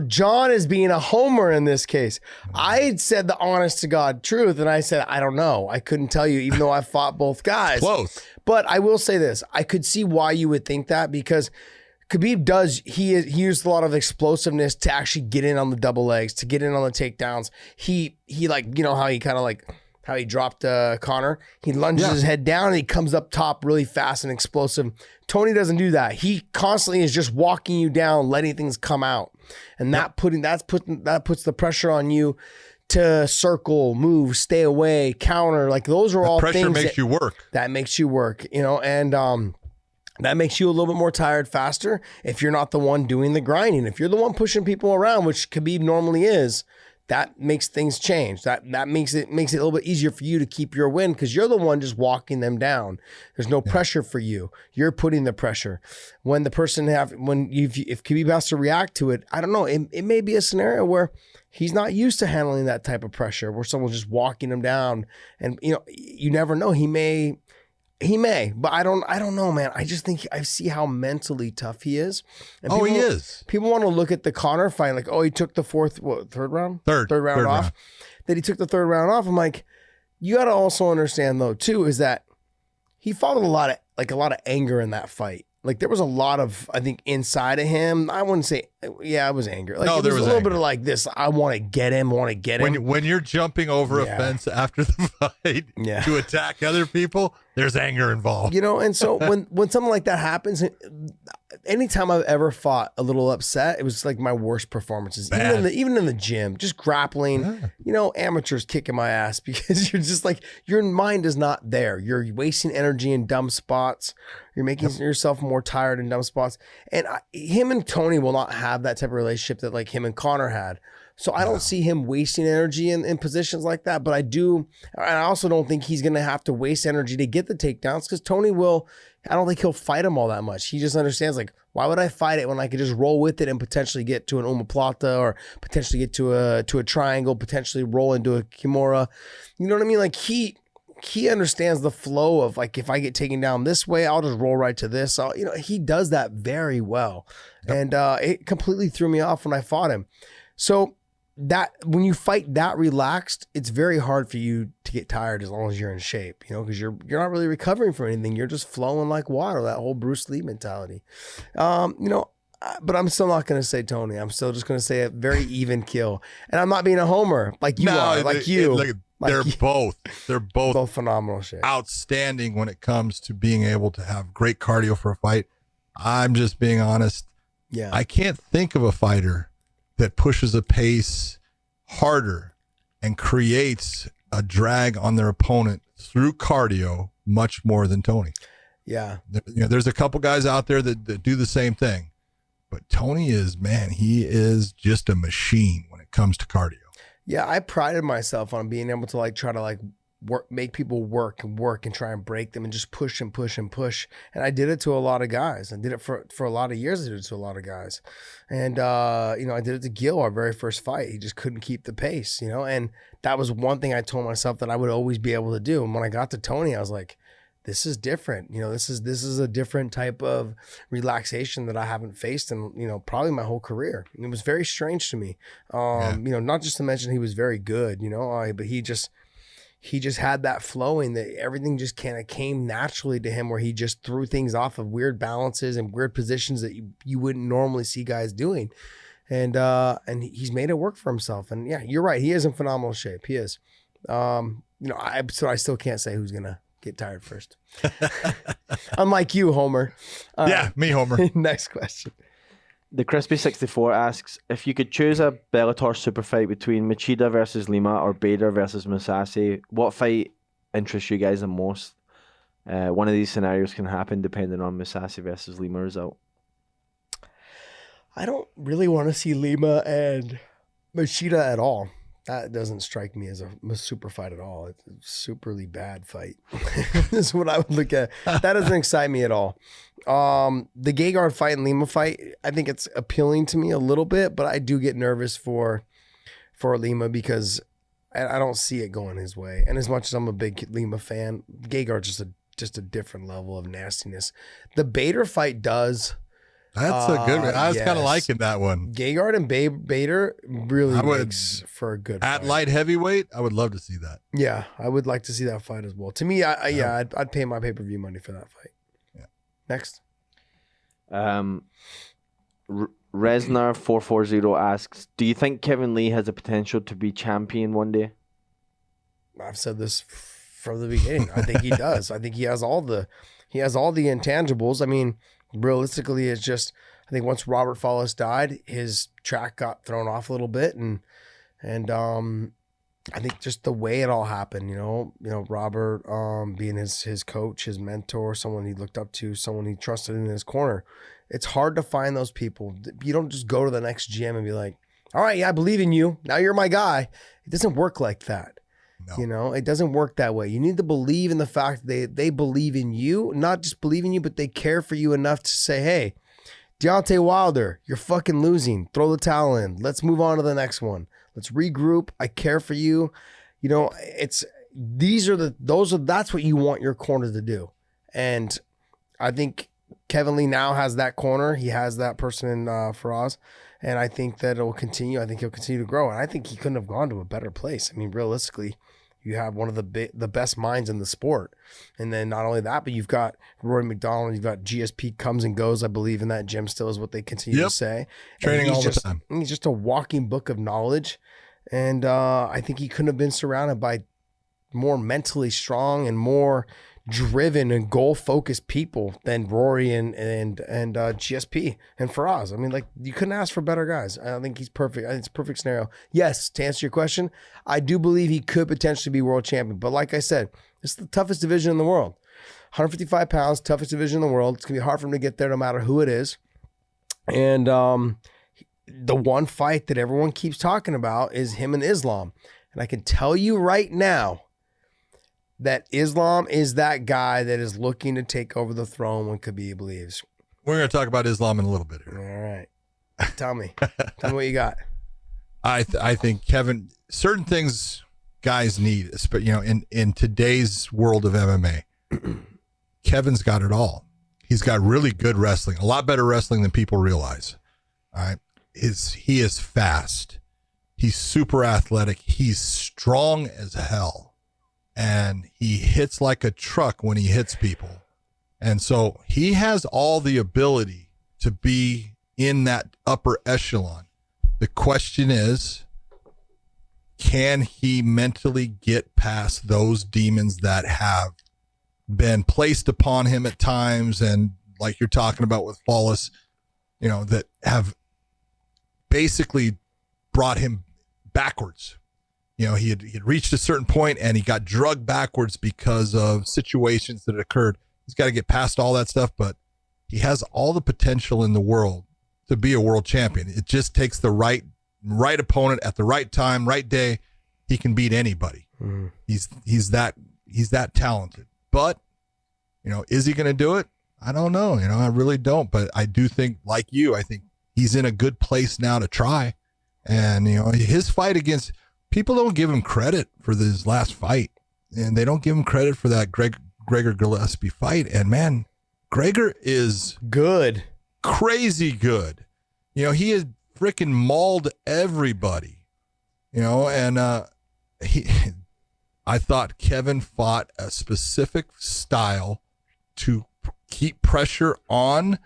John is being a homer in this case. I had said the honest to God truth, and I said, I don't know. I couldn't tell you, even though I fought both guys. Close. But I will say this. I could see why you would think that because Khabib he used a lot of explosiveness to actually get in on the double legs, to get in on the takedowns. He like, you know how he kind of like, how he dropped Connor. He lunges his head down and he comes up top really fast and explosive. Tony doesn't do that. He constantly is just walking you down, letting things come out. And that puts the pressure on you to circle, move, stay away, counter. Like those are all things. Pressure makes you work. That makes you work, you know, and that makes you a little bit more tired faster if you're not the one doing the grinding. If you're the one pushing people around, which Khabib normally is, that makes things change. That makes it a little bit easier for you to keep your win because you're the one just walking them down. There's no pressure for you. You're putting the pressure. When the person if Khabib has to react to it, I don't know. It may be a scenario where he's not used to handling that type of pressure, where someone's just walking him down, and you know, you never know. He may, but I don't know, man. I just think I see how mentally tough he is. And he is. People want to look at the Connor fight like, oh, he took the third round off. That he took the third round off. I'm like, you got to also understand though too, is that he fought with a lot of anger in that fight. Like there was a lot of, I think, inside of him. I wouldn't say, yeah, it was anger. Like, there was a little bit of like this. I want to get him. When you're jumping over a fence after the fight to attack other people, there's anger involved. You know, and so when something like that happens, anytime I've ever fought a little upset, it was like my worst performances. Even in the gym, just grappling. You know, amateurs kicking my ass because you're just like, your mind is not there. You're wasting energy in dumb spots. You're making yourself more tired in dumb spots. And him and Tony will not have that type of relationship that like him and Connor had. So I don't see him wasting energy in positions like that. But I do. And I also don't think he's going to have to waste energy to get the takedowns because Tony will. I don't think he'll fight him all that much. He just understands like, why would I fight it when I could just roll with it and potentially get to an omoplata or potentially get to a triangle, potentially roll into a kimura. You know what I mean? Like he understands the flow of like, if I get taken down this way, I'll just roll right to this. You know, he does that very well. And it completely threw me off when I fought him. So that when you fight that relaxed, it's very hard for you to get tired as long as you're in shape, you know, because you're not really recovering from anything. You're just flowing like water, that whole Bruce Lee mentality. You know, but I'm still not going to say Tony. I'm still just going to say a very even kill. And I'm not being a homer like you are, like you. They're both phenomenal shit. Outstanding when it comes to being able to have great cardio for a fight. I'm just being honest. Yeah. I can't think of a fighter that pushes a pace harder and creates a drag on their opponent through cardio much more than Tony. Yeah. You know, there's a couple guys out there that do the same thing, but Tony he is just a machine when it comes to cardio. Yeah, I prided myself on being able to like try to like make people work and try and break them and just push and push and push. And I did it to a lot of guys. I did it for a lot of years. I did it to a lot of guys. And, you know, I did it to Gil, our very first fight. He just couldn't keep the pace, you know, and that was one thing I told myself that I would always be able to do. And when I got to Tony, I was like, this is different. You know, this is a different type of relaxation that I haven't faced in, you know, probably my whole career. It was very strange to me. You know, not just to mention he was very good, you know, but he just had that flowing that everything just kind of came naturally to him, where he just threw things off of weird balances and weird positions that you wouldn't normally see guys doing. And he's made it work for himself. And yeah, you're right. He is in phenomenal shape. He is. You know, I still can't say who's going to get tired first. Unlike you, Homer. Me, Homer. Next question. The Crispy 64 asks, if you could choose a Bellator super fight between Machida versus Lima or Bader versus Musashi, what fight interests you guys the most? One of these scenarios can happen depending on Musashi versus Lima result. I don't really want to see Lima and Machida at all. That doesn't strike me as a super fight at all. It's a superly bad fight. This is what I would look at. That doesn't excite me at all. The Gegard fight and Lima fight, I think it's appealing to me a little bit, but I do get nervous for Lima because I don't see it going his way. And as much as I'm a big Lima fan, Gegard's just a different level of nastiness. The Bader fight does. That's a good one. I was kind of yes. liking that one. Gegard and Bader really makes for a good At fight. light heavyweight, I would love to see that. Yeah, I would like to see that fight as well. To me, I'd pay my pay-per-view money for that fight. Yeah. Next. Resnar 440 asks, do you think Kevin Lee has the potential to be champion one day? I've said this from the beginning. I think he does. I think he has all the intangibles. I mean, realistically, it's just I think once Robert Follis died, his track got thrown off a little bit, and I think just the way it all happened, you know, Robert being his coach, his mentor, someone he looked up to, someone he trusted in his corner. It's hard to find those people. You don't just go to the next gym and be like, all right, yeah, I believe in you. Now you're my guy. It doesn't work like that. No. You know, it doesn't work that way. You need to believe in the fact that they believe in you, not just believe in you, but they care for you enough to say, hey, Deontay Wilder, you're fucking losing. Throw the towel in. Let's move on to the next one. Let's regroup. I care for you. You know, that's what you want your corner to do. And I think Kevin Lee now has that corner. He has that person in Faraz. And I think that it will continue. I think he'll continue to grow. And I think he couldn't have gone to a better place. I mean, realistically, you have one of the best minds in the sport. And then not only that, but you've got Rory McDonald, you've got GSP comes and goes, I believe, in that gym still is what they continue to say. Training all the time. He's just a walking book of knowledge. And I think he couldn't have been surrounded by more mentally strong and more driven and goal-focused people than Rory and GSP and Faraz. I mean, like, you couldn't ask for better guys. I think he's perfect. I think it's a perfect scenario. Yes, to answer your question, I do believe he could potentially be world champion. But like I said, it's the toughest division in the world. 155 pounds, toughest division in the world. It's going to be hard for him to get there no matter who it is. And the one fight that everyone keeps talking about is him and Islam. And I can tell you right now, that Islam is that guy that is looking to take over the throne when Khabib leaves. We're going to talk about Islam in a little bit here. All right. Tell me. Tell me what you got. I think Kevin, certain things guys need, you know, in today's world of MMA, Kevin's got it all. He's got really good wrestling, a lot better wrestling than people realize. All right. He is fast. He's super athletic. He's strong as hell. And he hits like a truck when he hits people. And so he has all the ability to be in that upper echelon. The question is, can he mentally get past those demons that have been placed upon him at times, and like you're talking about with Follis, you know, that have basically brought him backwards. You know, he had reached a certain point and he got drugged backwards because of situations that occurred. He's got to get past all that stuff, but he has all the potential in the world to be a world champion. It just takes the right opponent at the right time, right day. He can beat anybody. Mm. He's that talented. But, you know, is he going to do it? I don't know. You know, I really don't. But I do think, like you, I think he's in a good place now to try. And, you know, his fight against... People don't give him credit for this last fight, and they don't give him credit for that Gregor Gillespie fight. And man, Gregor is good, crazy good. You know, he had freaking mauled everybody. You know, and I thought Kevin fought a specific style to keep pressure on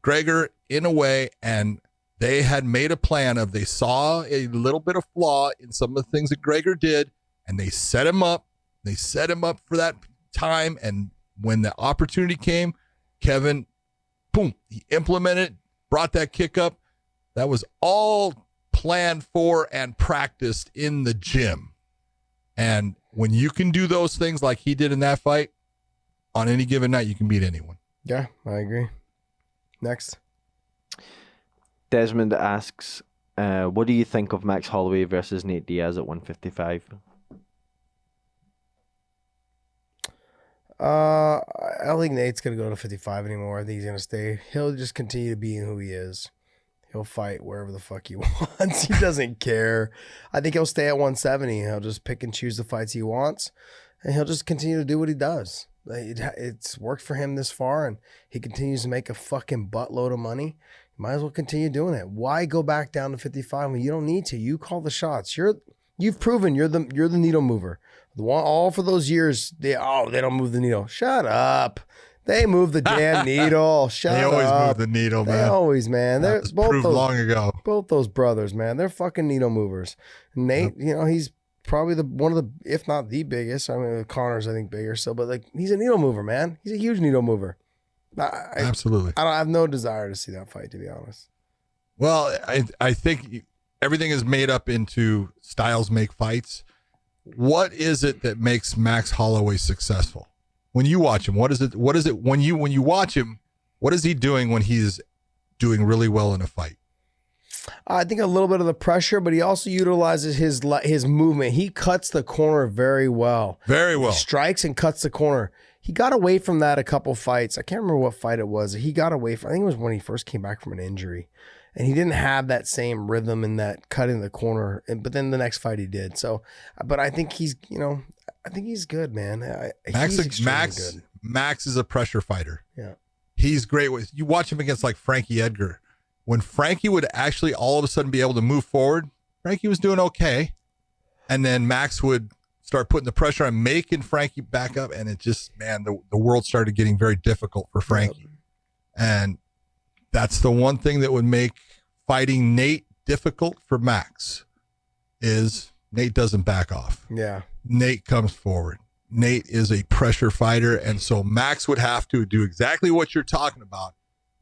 Gregor in a way, and they had made a plan of, they saw a little bit of flaw in some of the things that Gregor did, and they set him up. They set him up for that time. And when the opportunity came, Kevin, boom, he implemented, brought that kick up. That was all planned for and practiced in the gym. And when you can do those things like he did in that fight, on any given night, you can beat anyone. Yeah, I agree. Next. Desmond asks, What do you think of Max Holloway versus Nate Diaz at 155? I don't think Nate's gonna go to 55 anymore. I think he's gonna stay. He'll just continue to be who he is. He'll fight wherever the fuck he wants. He doesn't care. I think he'll stay at 170. He'll just pick and choose the fights he wants, and he'll just continue to do what he does. It's worked for him this far, and he continues to make a fucking buttload of money. You might as well continue doing it. Why go back down to 55 when you don't need to? You call the shots. You've proven you're the needle mover. All for those years, they don't move the needle. Shut up. They move the damn needle. Shut up. They always move the needle, man. They always, man. They're proved long ago. Both those brothers, man. They're fucking needle movers. Nate, he's probably one of the, if not the biggest. I mean, Connor's I think bigger. So, but like he's a needle mover, man. He's a huge needle mover. Absolutely. I have no desire to see that fight, to be honest. Well, I think everything is made up into styles make fights. What is it that makes Max Holloway successful? When you watch him, what is it when you watch him, what is he doing when he's doing really well in a fight? I think a little bit of the pressure, but he also utilizes his movement. He cuts the corner very well. Very well. He strikes and cuts the corner. He got away from that a couple fights. I can't remember what fight it was. He got away from, I think it was when he first came back from an injury. And he didn't have that same rhythm in that cutting the corner. But then the next fight he did. So, but I think he's, I think he's good, man. Max is a pressure fighter. Yeah. He's great with, you watch him against like Frankie Edgar. When Frankie would actually all of a sudden be able to move forward, Frankie was doing okay. And then Max would start putting the pressure on, making Frankie back up. And it just, man, the world started getting very difficult for Frankie. Yep. And that's the one thing that would make fighting Nate difficult for Max is Nate doesn't back off. Yeah. Nate comes forward. Nate is a pressure fighter. And so Max would have to do exactly what you're talking about.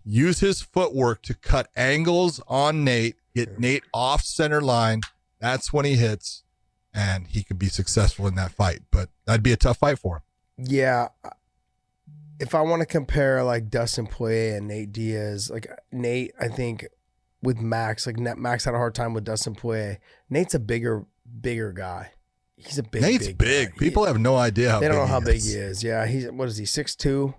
Use his footwork to cut angles on Nate, get Nate off center line. That's when he hits, and he could be successful in that fight. But that'd be a tough fight for him. Yeah. If I want to compare like Dustin Poirier and Nate Diaz, like Nate, I think with Max, like Max had a hard time with Dustin Poirier. Nate's a bigger guy. He's a Nate's big. Guy. People have no idea how big he is. They don't know how big he is. Yeah. What is he, 6'2"?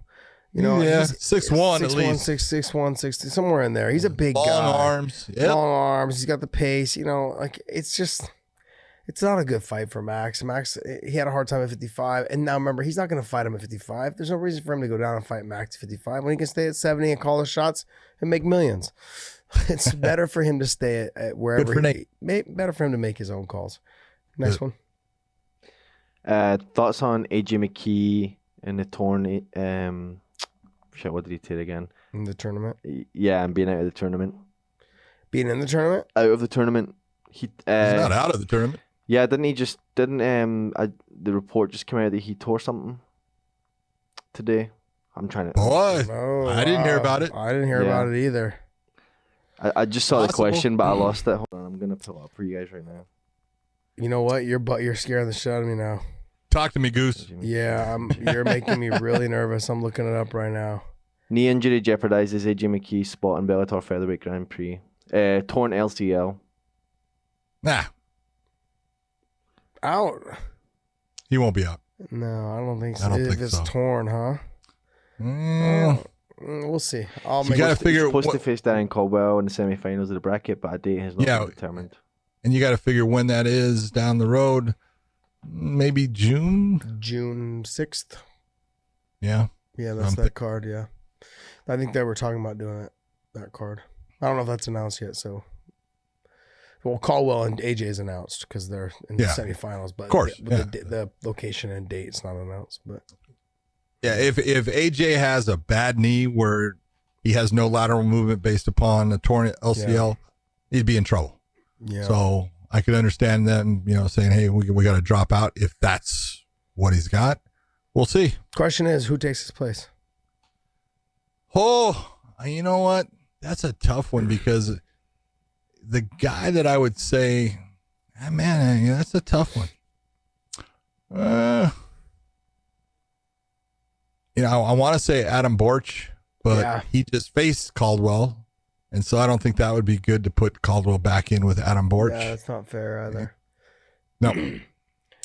Yeah, 6'1" at least. 6'1", 6'2", somewhere in there. He's a big guy. Long arms. Yep. Long arms. He's got the pace. Like it's not a good fight for Max. Max, he had a hard time at 55. And now remember, he's not going to fight him at 55. There's no reason for him to go down and fight Max at 55 when he can stay at 70 and call the shots and make millions. It's better for him to stay at wherever. Better for him to make his own calls. Next one. Thoughts on AJ McKee in the torn. What did he say again? In the tournament? Yeah, and being out of the tournament. Being in the tournament? Out of the tournament. He's not out of the tournament. Yeah, the report just came out that he tore something today. I'm trying to. Boy, I didn't hear about it. I didn't hear about it either. I just saw the question, but I lost it. Hold on, I'm gonna pull it up for you guys right now. You know what? You're scaring the shit out of me now. Talk to me, Goose. Yeah, you're making me really nervous. I'm looking it up right now. Knee injury jeopardizes AJ McKee's spot in Bellator FW Grand Prix. Torn LCL. Nah. Out. He won't be out. No, I don't think so. If it's torn, huh? We'll see. You got to figure. He's supposed to face Darren Caldwell in the semifinals of the bracket, but a date has not been determined. And you got to figure when that is down the road. Maybe June 6th. Yeah. Yeah, that's that card. Yeah, I think they were talking about doing that card. I don't know if that's announced yet. So, well, Caldwell and AJ is announced because they're in the semifinals. But of course, the location and date's not announced. But yeah, if AJ has a bad knee where he has no lateral movement based upon a torn LCL, he'd be in trouble. Yeah. So I could understand them, saying, "Hey, we got to drop out." If that's what he's got, we'll see. Question is, who takes his place? Oh, you know what? That's a tough one because the guy that I would say, that's a tough one. I want to say Adam Borch, but he just faced Caldwell And so I don't think that would be good to put Caldwell back in with Adam Borch. Yeah, that's not fair either. No.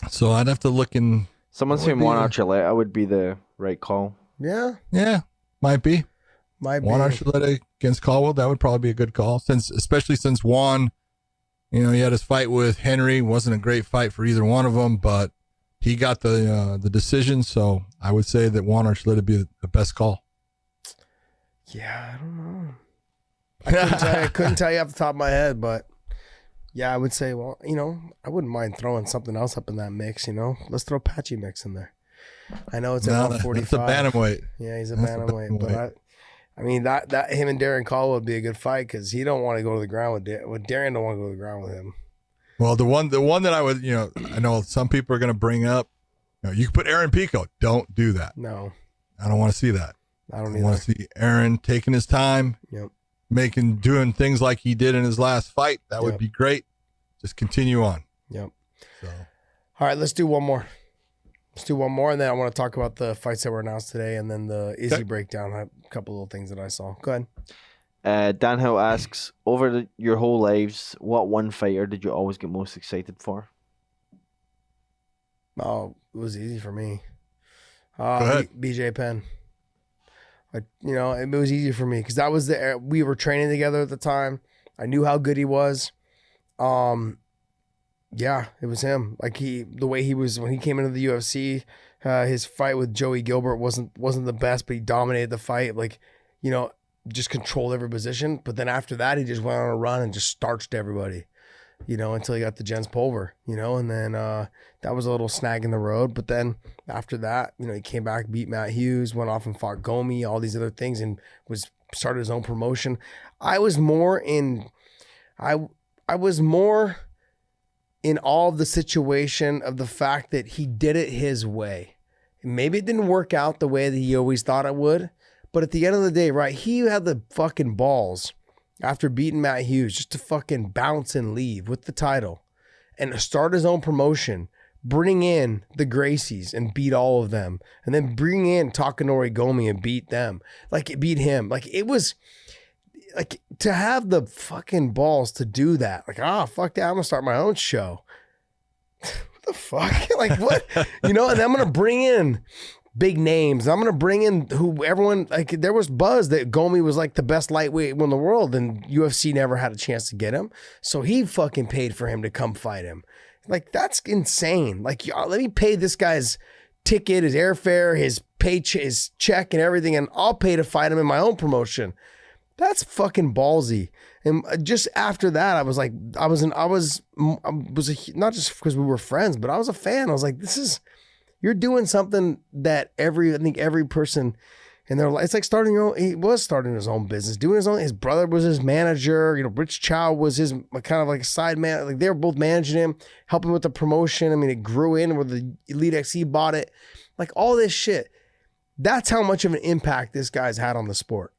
So I'd have to look in. Someone saying Juan Archuleta would be the right call. Yeah. Yeah, might be. Might be. Juan Archuleta against Caldwell, that would probably be a good call. Especially since Juan, he had his fight with Henry. Wasn't a great fight for either one of them, but he got the decision. So I would say that Juan Archuleta would be the best call. Yeah, I don't know. I couldn't tell you off the top of my head, but yeah, I would say, well, I wouldn't mind throwing something else up in that mix, Let's throw Patchy Mix in there. I know it's at 145. That's a bantamweight. Yeah, he's a bantamweight. But I mean, that him and Darren Caldwell would be a good fight because he don't want to go to the ground with Darren. Don't want to go to the ground with him. Well, the one that I would, I know some people are going to bring up, you can put Aaron Pico. Don't do that. No. I don't want to see that. I don't want to see Aaron taking his time. Yep. Doing things like he did in his last fight. That would be great. Just continue on. Yep. So, all right, let's do one more. And then I want to talk about the fights that were announced today, and then the Izzy breakdown. I have a couple little things that I saw. Go ahead. Dan Hill asks, over your whole lives, what one fighter did you always get most excited for? Oh, it was easy for me. Go ahead. BJ Penn. It was easy for me because that was we were training together at the time. I knew how good he was. Yeah, it was him. Like the way he was when he came into the UFC, his fight with Joey Gilbert wasn't the best, but he dominated the fight. Like, just controlled every position. But then after that, he just went on a run and just starched everybody, until he got the Jens Pulver, and then that was a little snag in the road. But then after that, he came back, beat Matt Hughes, went off and fought Gomi, all these other things, and started his own promotion. I was more in all of the situation of the fact that he did it his way. Maybe it didn't work out the way that he always thought it would, but at the end of the day, right, he had the fucking balls after beating Matt Hughes just to fucking bounce and leave with the title and to start his own promotion, bring in the Gracies and beat all of them, and then bring in Takanori Gomi and beat him. Like, it was like to have the fucking balls to do that. Like, fuck that, I'm gonna start my own show. What the fuck? Like, what? And then I'm gonna bring in big names. I'm gonna bring in who everyone, like, there was buzz that Gomi was like the best lightweight in the world, and UFC never had a chance to get him. So he fucking paid for him to come fight him. Like, that's insane. Like, let me pay this guy's ticket, his airfare, his paycheck, his check, and everything, and I'll pay to fight him in my own promotion. That's fucking ballsy. And just after that, I was like, I was not just because we were friends, but I was a fan. I was like, you're doing something that I think every person in their life, it's like starting your own. He was starting his own business, doing his own. His brother was his manager. Rich Chow was his kind of like a side man. Like, they were both managing him, helping with the promotion. I mean, it grew in where the Elite XC bought it. Like, all this shit. That's how much of an impact this guy's had on the sport.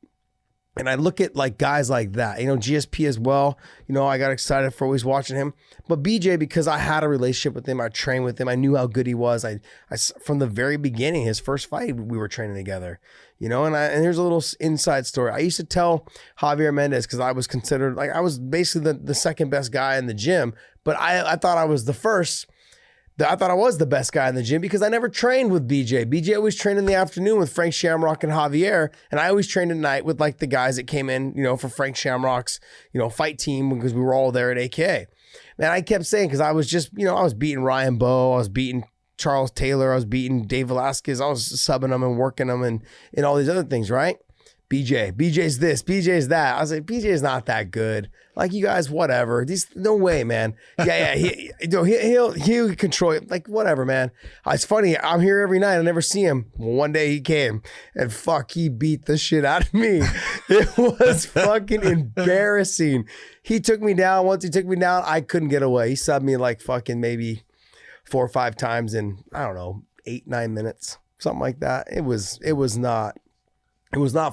And I look at like guys like that, GSP as well. I got excited for always watching him. But BJ, because I had a relationship with him, I trained with him. I knew how good he was. I from the very beginning, his first fight, we were training together. And here's a little inside story. I used to tell Javier Hernandez, because I was considered, like, I was basically the second best guy in the gym, but I thought I was the first. I thought I was the best guy in the gym because I never trained with BJ. BJ always trained in the afternoon with Frank Shamrock and Javier, and I always trained at night with like the guys that came in, for Frank Shamrock's, fight team, because we were all there at AKA. Man, I kept saying, because I was just, I was beating Ryan Bowe, I was beating Charles Taylor, I was beating Dave Velasquez, I was subbing them and working them and all these other things, right? BJ's this, BJ's that. I was like, BJ's not that good. Like, you guys, whatever. No way, man. Yeah. He'll control it. Like, whatever, man. It's funny. I'm here every night. I never see him. Well, one day he came and he beat the shit out of me. It was fucking embarrassing. He took me down. Once he took me down, I couldn't get away. He subbed me like fucking maybe 4 or 5 times in, I don't know, 8-9 minutes, something like that. It was not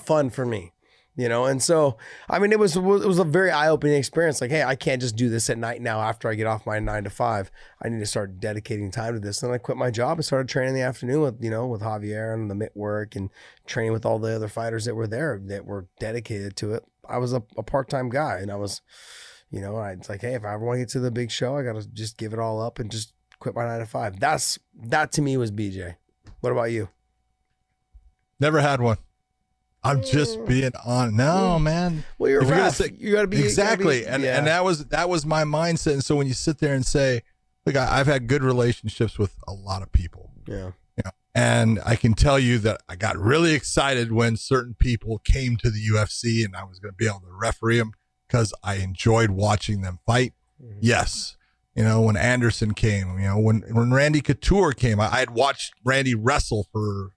fun for me, And so, I mean, it was a very eye-opening experience. Like, hey, I can't just do this at night now after I get off my 9 to 5. I need to start dedicating time to this. And I quit my job and started training in the afternoon with Javier and the mitt work and training with all the other fighters that were there that were dedicated to it. a part-time guy, and I was, you know, it's like, hey, if I ever want to get to the big show, I got to just give it all up and just quit my 9 to 5. That to me was BJ. What about you? Never had one. I'm just being on. No, man. Well, you're ref. You got to be exactly, and that was my mindset. And so when you sit there and say, look, I've had good relationships with a lot of people. Yeah. You know, and I can tell you that I got really excited when certain people came to the UFC and I was going to be able to referee them because I enjoyed watching them fight. Mm-hmm. Yes. You know, when Anderson came, you know, when Randy Couture came, I had watched Randy wrestle for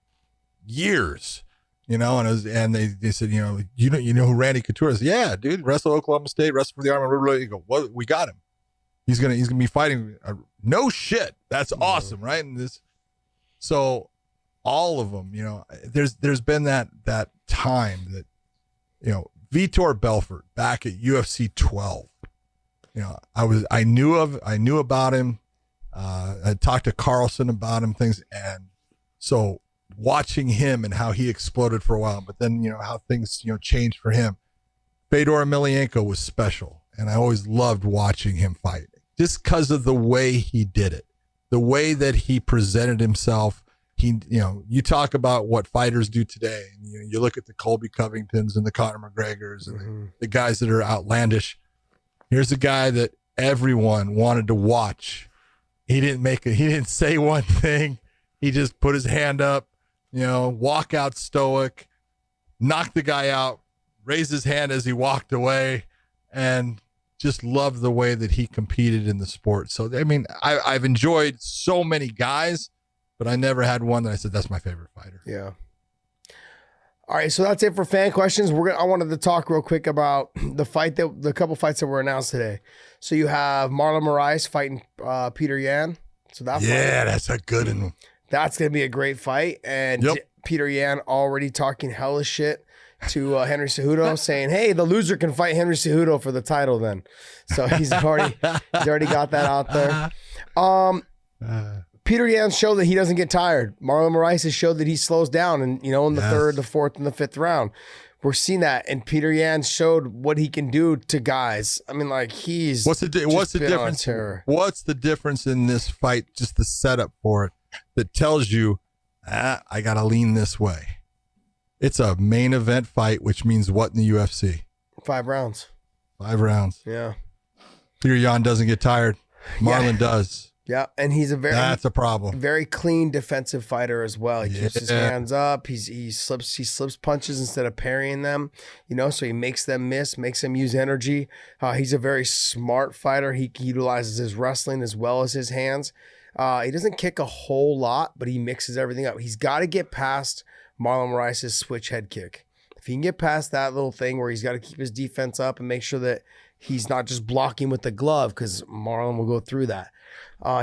years. You know, and they said, you know who Randy Couture is? Yeah, dude, wrestled Oklahoma State, wrestled for the Army. You go, what? We got him. He's gonna be fighting. No shit, that's awesome, right? And so all of them, you know, there's been that time that, you know, Vitor Belfort back at UFC 12. You know, I knew about him. I talked to Carlson about him, things, and so. Watching him and how he exploded for a while, but then, you know, how things, you know, changed for him. Fedor Emelianenko was special, and I always loved watching him fight just because of the way he did it, the way that he presented himself. You know, you talk about what fighters do today, and you look at the Colby Covingtons and the Conor McGregors and the guys that are outlandish. Here's a guy that everyone wanted to watch. He didn't say one thing. He just put his hand up. You know, walk out stoic, knock the guy out, raise his hand as he walked away, and just loved the way that he competed in the sport. So, I mean, I've enjoyed so many guys, but I never had one that I said, that's my favorite fighter. Yeah. All right, so that's it for fan questions. I wanted to talk real quick about the couple fights that were announced today. So you have Marlon Moraes fighting Peter Yan. So that's a good one. That's going to be a great fight. And Peter Yan already talking hellish shit to Henry Cejudo, saying, hey, the loser can fight Henry Cejudo for the title then. So he's already got that out there. Peter Yan showed that he doesn't get tired. Marlon Moraes has showed that he slows down, and, you know, in the third, the fourth, and the fifth round. We're seeing that, and Peter Yan showed what he can do to guys. I mean, like, he's what's the difference? What's the difference in this fight? Just the setup for it that tells you, I gotta lean this way. It's a main event fight, which means what in the UFC? 5 rounds. 5 rounds. Yeah. Peter Yan doesn't get tired. Marlon does. Yeah, and he's that's a problem. Very clean defensive fighter as well. He keeps his hands up. He slips punches instead of parrying them. You know, so he makes them miss, makes them use energy. He's a very smart fighter. He utilizes his wrestling as well as his hands. He doesn't kick a whole lot, but he mixes everything up. He's got to get past Marlon Moraes' switch head kick. If he can get past that little thing where he's got to keep his defense up and make sure that he's not just blocking with the glove, because Marlon will go through that.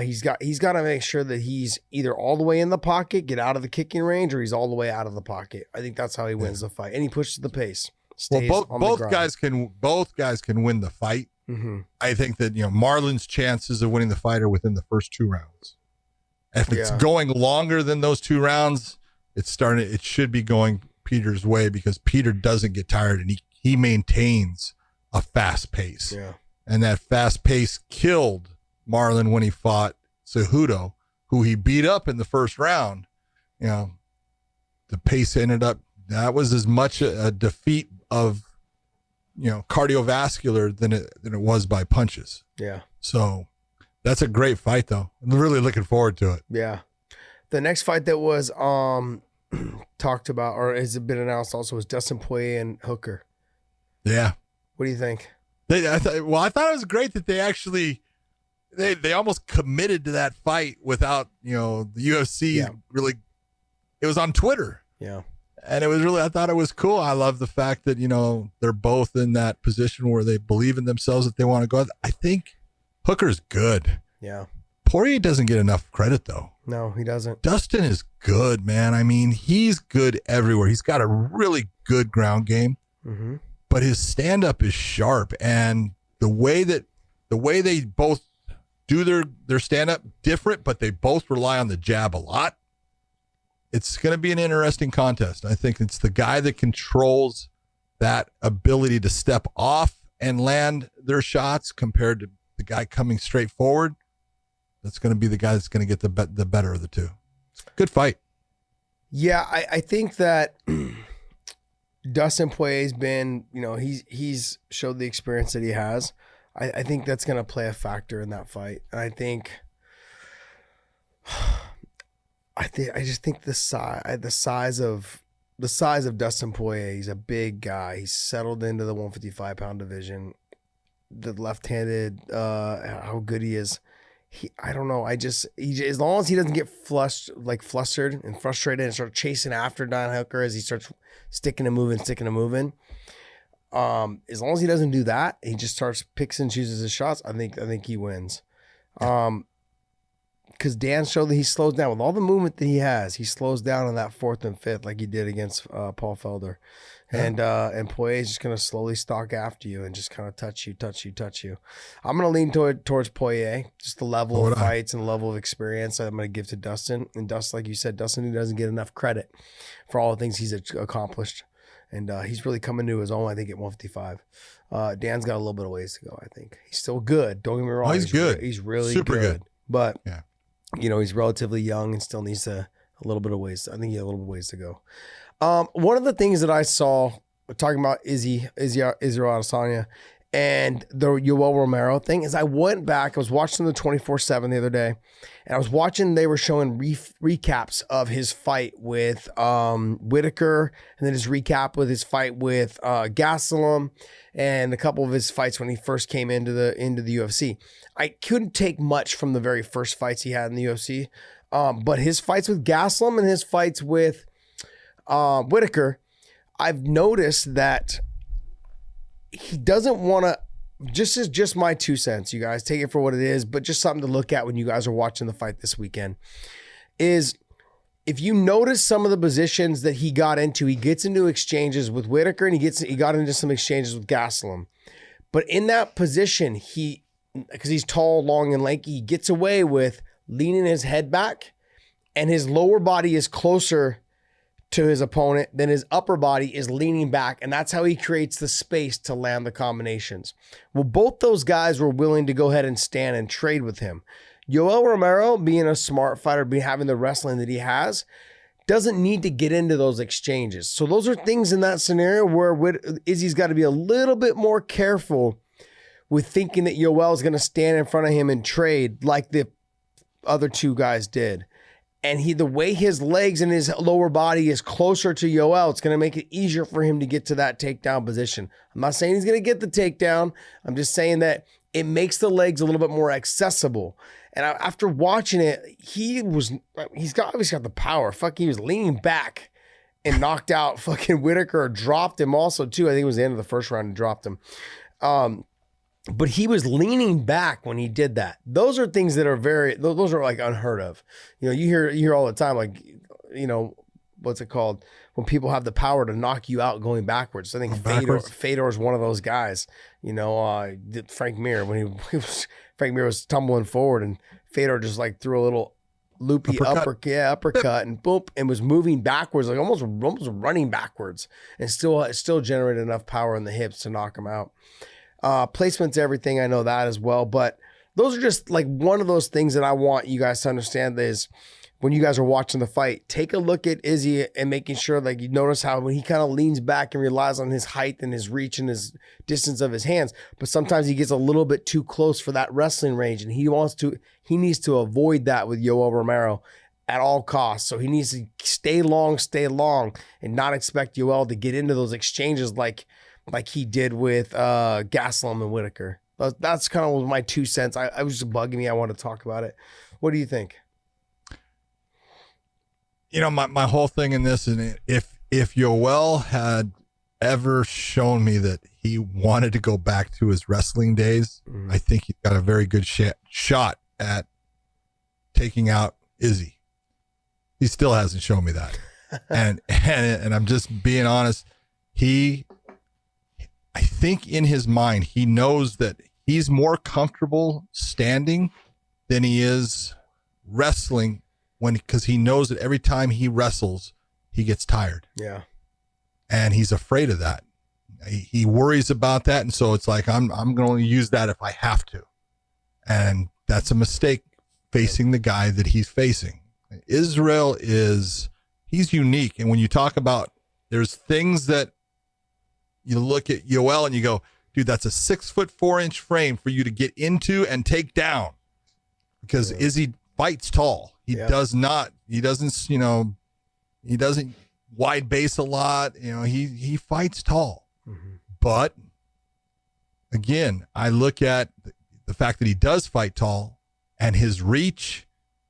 He's got to make sure that he's either all the way in the pocket, get out of the kicking range, or he's all the way out of the pocket. I think that's how he wins the fight, and he pushes the pace. Both guys can win the fight. Mm-hmm. I think that, you know, Marlon's chances of winning the fight are within the first 2 rounds. If it's going longer than those 2 rounds, it should be going Peter's way, because Peter doesn't get tired, and he maintains a fast pace. Yeah. And that fast pace killed Marlon when he fought Cejudo, who he beat up in the first round. You know, the pace ended up, that was as much a defeat of, you know, cardiovascular than it was by punches. Yeah. So that's a great fight, though. I'm really looking forward to it. Yeah. The next fight that was talked about, or has been announced also, was Dustin Poirier and Hooker. Yeah. What do you think? I thought it was great that they actually they almost committed to that fight without, you know, the UFC really. It was on Twitter. Yeah. And it was really, I thought it was cool. I love the fact that, you know, they're both in that position where they believe in themselves, that they want to go. I think Hooker's good. Yeah. Poirier doesn't get enough credit, though. No, he doesn't. Dustin is good, man. I mean, he's good everywhere. He's got a really good ground game, but his stand-up is sharp. And the way they both do their stand-up, different, but they both rely on the jab a lot. It's going to be an interesting contest. I think it's the guy that controls that ability to step off and land their shots compared to the guy coming straight forward, that's going to be the guy that's going to get the better of the two. Good fight. Yeah, I think that Dustin Poirier's been, he's showed the experience that he has. I think that's going to play a factor in that fight. And I just think the size of Dustin Poirier. He's a big guy. He's settled into the 155-pound division. The left-handed, how good he is. I don't know. As long as he doesn't get flustered and frustrated and start chasing after Dan Hooker as he starts sticking and moving. As long as he doesn't do that, he just starts picks and chooses his shots. I think he wins. Because Dan showed that he slows down with all the movement that he has. He slows down on that 4th and 5th like he did against Paul Felder. And Poirier's just going to slowly stalk after you and just kind of touch you. I'm going to lean towards Poirier, just the level of fights and the level of experience I'm going to give to Dustin. And Dustin, like you said, Dustin doesn't get enough credit for all the things he's accomplished. And he's really coming to his own, I think, at 155. Dan's got a little bit of ways to go, I think. He's still good. Don't get me wrong. He's good. He's really super good. But, he's relatively young and still needs a little bit of ways. I think he has a little bit of ways to go. One of the things that I saw talking about Israel Adesanya and the Yoel Romero thing is I went back, I was watching the 24/7 the other day, and I was watching, they were showing recaps of his fight with Whitaker, and then his recap with his fight with Gastelum, and a couple of his fights when he first came into the UFC. I couldn't take much from the very first fights he had in the UFC, but his fights with Gastelum and his fights with Whitaker, I've noticed that he doesn't want to, just my 2 cents, you guys, take it for what it is, but just something to look at when you guys are watching the fight this weekend, is if you notice some of the positions that he got into, he gets into exchanges with Whitaker and he got into some exchanges with Gastelum. But in that position, because he's tall, long, and lanky, he gets away with leaning his head back, and his lower body is closer to his opponent, then his upper body is leaning back, and that's how he creates the space to land the combinations. Well, both those guys were willing to go ahead and stand and trade with him. Yoel Romero, being a smart fighter, having the wrestling that he has, doesn't need to get into those exchanges. So those are things in that scenario where Izzy's got to be a little bit more careful with thinking that Yoel is going to stand in front of him and trade like the other two guys did. And the way his legs and his lower body is closer to Yoel, it's going to make it easier for him to get to that takedown position. I'm not saying he's going to get the takedown. I'm just saying that it makes the legs a little bit more accessible. And after watching it, he's obviously got the power. He was leaning back and knocked out fucking Whitaker, or dropped him also too. I think it was the end of the first round and dropped him. But he was leaning back when he did that. Those are things that are those are like unheard of. You hear all the time, like, what's it called? When people have the power to knock you out going backwards. I think Fedor is one of those guys. Frank Mir, when Frank Mir was tumbling forward and Fedor just like threw a little loopy uppercut and boom, and was moving backwards, like almost running backwards, and still generated enough power in the hips to knock him out. Placement's everything. I know that as well, but those are just like one of those things that I want you guys to understand is when you guys are watching the fight, take a look at Izzy and making sure, like, you notice how when he kind of leans back and relies on his height and his reach and his distance of his hands, but sometimes he gets a little bit too close for that wrestling range, and he needs to avoid that with Yoel Romero at all costs. So he needs to stay long, and not expect Yoel to get into those exchanges like he did with Gastelum and Whitaker. That's kind of my 2 cents. I was just bugging me. I want to talk about it. What do you think? My whole thing in this is if Yoel had ever shown me that he wanted to go back to his wrestling days, I think he's got a very good shot at taking out Izzy. He still hasn't shown me that. and I'm just being honest. I think in his mind, he knows that he's more comfortable standing than he is wrestling, because he knows that every time he wrestles, he gets tired. Yeah. And he's afraid of that. He worries about that, and so it's like I'm going to use that if I have to, and that's a mistake facing the guy that he's facing. Israel he's unique, and when you talk about, there's things that you look at Yoel and you go, dude, that's a 6'4" frame for you to get into and take down, because Izzy fights tall. He doesn't wide base a lot. He fights tall. Mm-hmm. But again, I look at the fact that he does fight tall and his reach.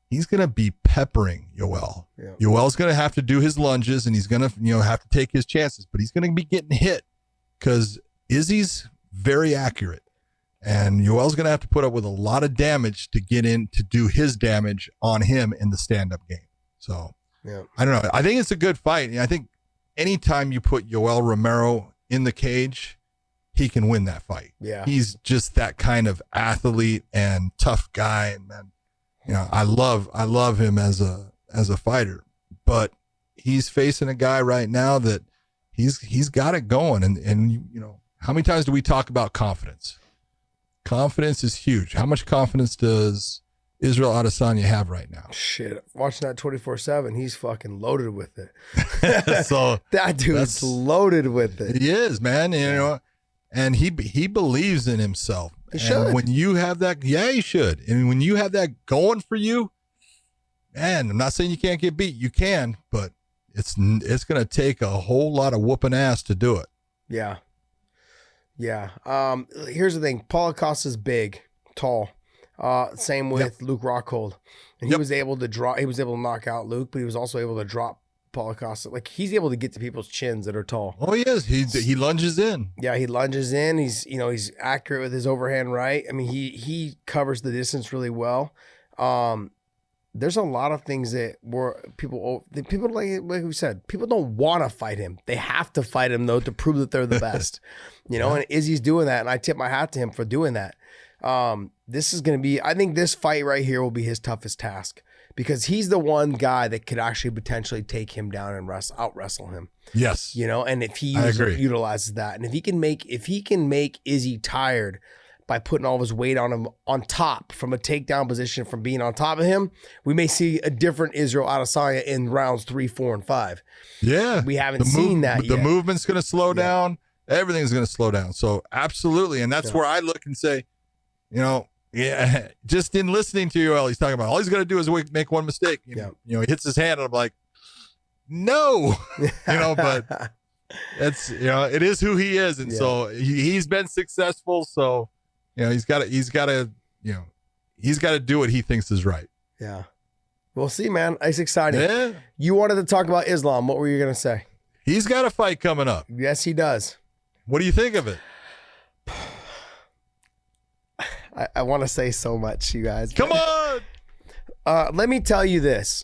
He's going to be peppering Yoel. Yeah. Yoel's going to have to do his lunges, and he's going to have to take his chances, but he's going to be getting hit because Izzy's very accurate, and Yoel's going to have to put up with a lot of damage to get in to do his damage on him in the stand-up game. So I don't know. I think it's a good fight. I think anytime you put Yoel Romero in the cage, he can win that fight. Yeah, he's just that kind of athlete and tough guy, and man, I love him as a fighter, but he's facing a guy right now that he's got it going. And how many times do we talk about confidence? Confidence is huge. How much confidence does Israel Adesanya have right now? Shit, watching that 24/7, he's fucking loaded with it. So that dude's loaded with it. He is, man. And he believes in himself. He should. When you have that, he should. And when you have that going for you, man, I'm not saying you can't get beat. You can, but it's going to take a whole lot of whooping ass to do it. Yeah. Yeah. Here's the thing. Paulo Costa's big, tall. Same with Luke Rockhold. And he was able to knock out Luke, but he was also able to drop Paulo Costa. Like, he's able to get to people's chins that are tall. Oh, he is. He lunges in. Yeah, he lunges in. He's accurate with his overhand right. I mean, he covers the distance really well. There's a lot of things that people like we said, people don't want to fight him. They have to fight him though to prove that they're the best. And Izzy's doing that, and I tip my hat to him for doing that. This is going to be, I think this fight right here will be his toughest task, because he's the one guy that could actually potentially take him down and out wrestle him. Yes. And if he utilizes that, and if he can make Izzy tired by putting all of his weight on him on top from a takedown position, from being on top of him, we may see a different Israel Adesanya in rounds 3, 4, and 5. Yeah. We haven't seen that yet. The movement's going to slow down. Everything's going to slow down. So absolutely. And that's where I look and say, just in listening to Yoel, he's talking about all he's going to do is make one mistake. He hits his hand, and I'm like, no, but that's, it is who he is. And so he's been successful. So, he's got to do what he thinks is right. Yeah. We'll see, man. It's exciting. Yeah. You wanted to talk about Islam. What were you going to say? He's got a fight coming up. Yes, he does. What do you think of it? I want to say so much, you guys. Come on. Let me tell you this.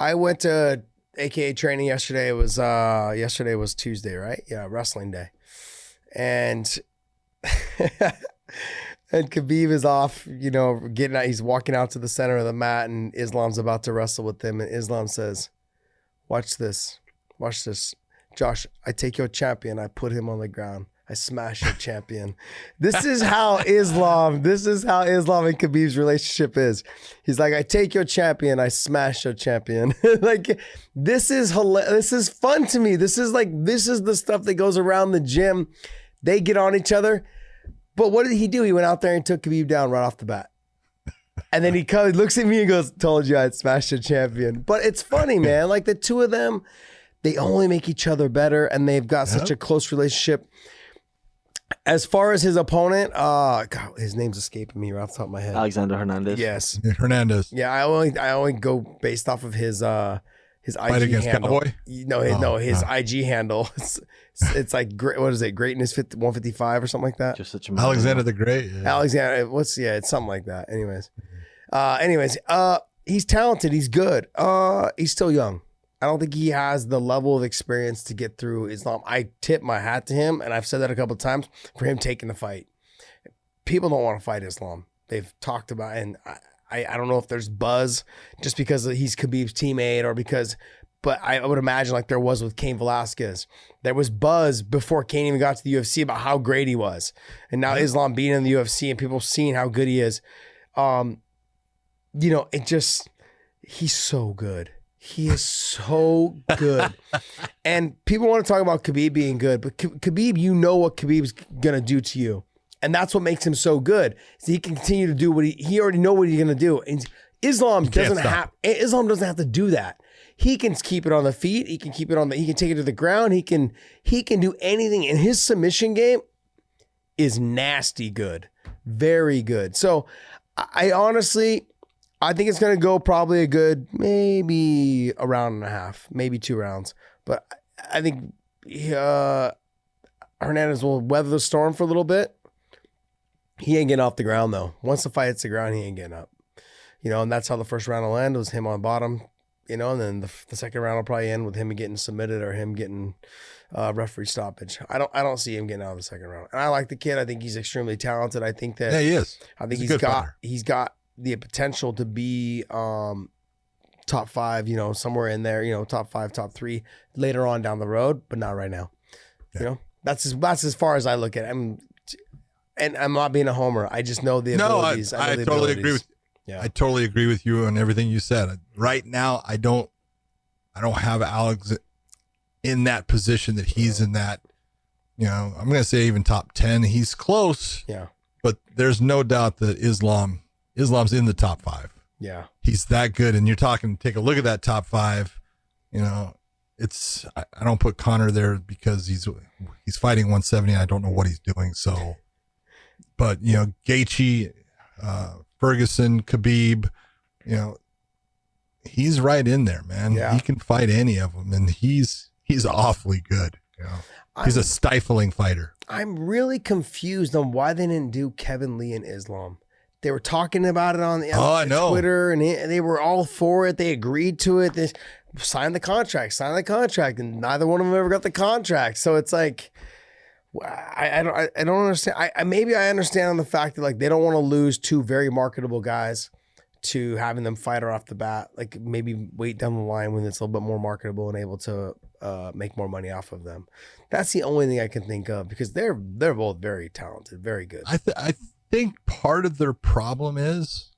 I went to AKA training yesterday. It was yesterday was Tuesday, right? Yeah, wrestling day. And and Khabib is off, getting out. He's walking out to the center of the mat, and Islam's about to wrestle with him. And Islam says, "Watch this. Watch this. Josh, I take your champion. I put him on the ground. I smash your champion." This is how Islam and Khabib's relationship is. He's like, "I take your champion, I smash your champion." Like, this is hilarious. This is fun to me. This is the stuff that goes around the gym. They get on each other. But what did he do? He went out there and took Khabib down right off the bat. And then he looks at me and goes, "Told you I'd smash your champion." But it's funny, man. Like, the two of them, they only make each other better, and they've got such a close relationship. As far as his opponent, God, his name's escaping me right off the top of my head. Alexander Hernandez. Yes, Hernandez. Yeah, I only go based off of his IG fight against handle. Cowboy? His IG handle. It's like, what is it? Greatness 155 or something like that. Just such a Alexander the Great. Yeah. Alexander. It's something like that. Anyways, he's talented. He's good. He's still young. I don't think he has the level of experience to get through Islam. I tip my hat to him, and I've said that a couple of times, for him taking the fight. People don't want to fight Islam. They've talked about, and I don't know if there's buzz just because he's Khabib's teammate, or because But I would imagine like there was with Cain Velasquez. There was buzz before Cain even got to the UFC about how great he was. And now Islam being in the UFC and people seeing how good he is. He's so good. He is so good. And people want to talk about Khabib being good, but Khabib, you know what Khabib's going to do to you. And that's what makes him so good. So he can continue to do what he already know what he's going to do. And Islam doesn't have to do that. He can keep it on the feet. He can keep it he can take it to the ground. He can do anything. And his submission game is nasty good. Very good. So I honestly, I think it's going to go probably a good, maybe a round and a half, maybe 2 rounds. But I think Hernandez will weather the storm for a little bit. He ain't getting off the ground though. Once the fight hits the ground, he ain't getting up. And that's how the first round will end, was him on bottom. And then the second round will probably end with him getting submitted or him getting referee stoppage. I don't see him getting out of the second round. And I like the kid. I think he's extremely talented. I think that he is. I think he's got the potential to be top 5, somewhere in there, top 5, top 3 later on down the road, but not right now. Yeah. That's as far as I look at it. And I'm not being a homer. I just know the abilities. I totally agree with. Yeah. I totally agree with you on everything you said. Right now, I don't have Alex in that position that he's in that, I'm going to say even top 10. He's close. Yeah. But there's no doubt that Islam's in the top 5. Yeah. He's that good. And you're talking, take a look at that top 5. I don't put Conor there because he's fighting 170. I don't know what he's doing. So, but, Gaethje, Ferguson, Khabib, he's right in there, man. Yeah. He can fight any of them, and he's awfully good. He's a stifling fighter. I'm really confused on why they didn't do Kevin Lee and Islam. They were talking about it on Twitter, and they were all for it. They agreed to it. They signed the contract, and neither one of them ever got the contract. So it's like, I don't understand. Maybe I understand on the fact that like they don't want to lose 2 very marketable guys to having them fight her off the bat. Like maybe wait down the line when it's a little bit more marketable and able to make more money off of them. That's the only thing I can think of because they're both very talented, very good. I think part of their problem is,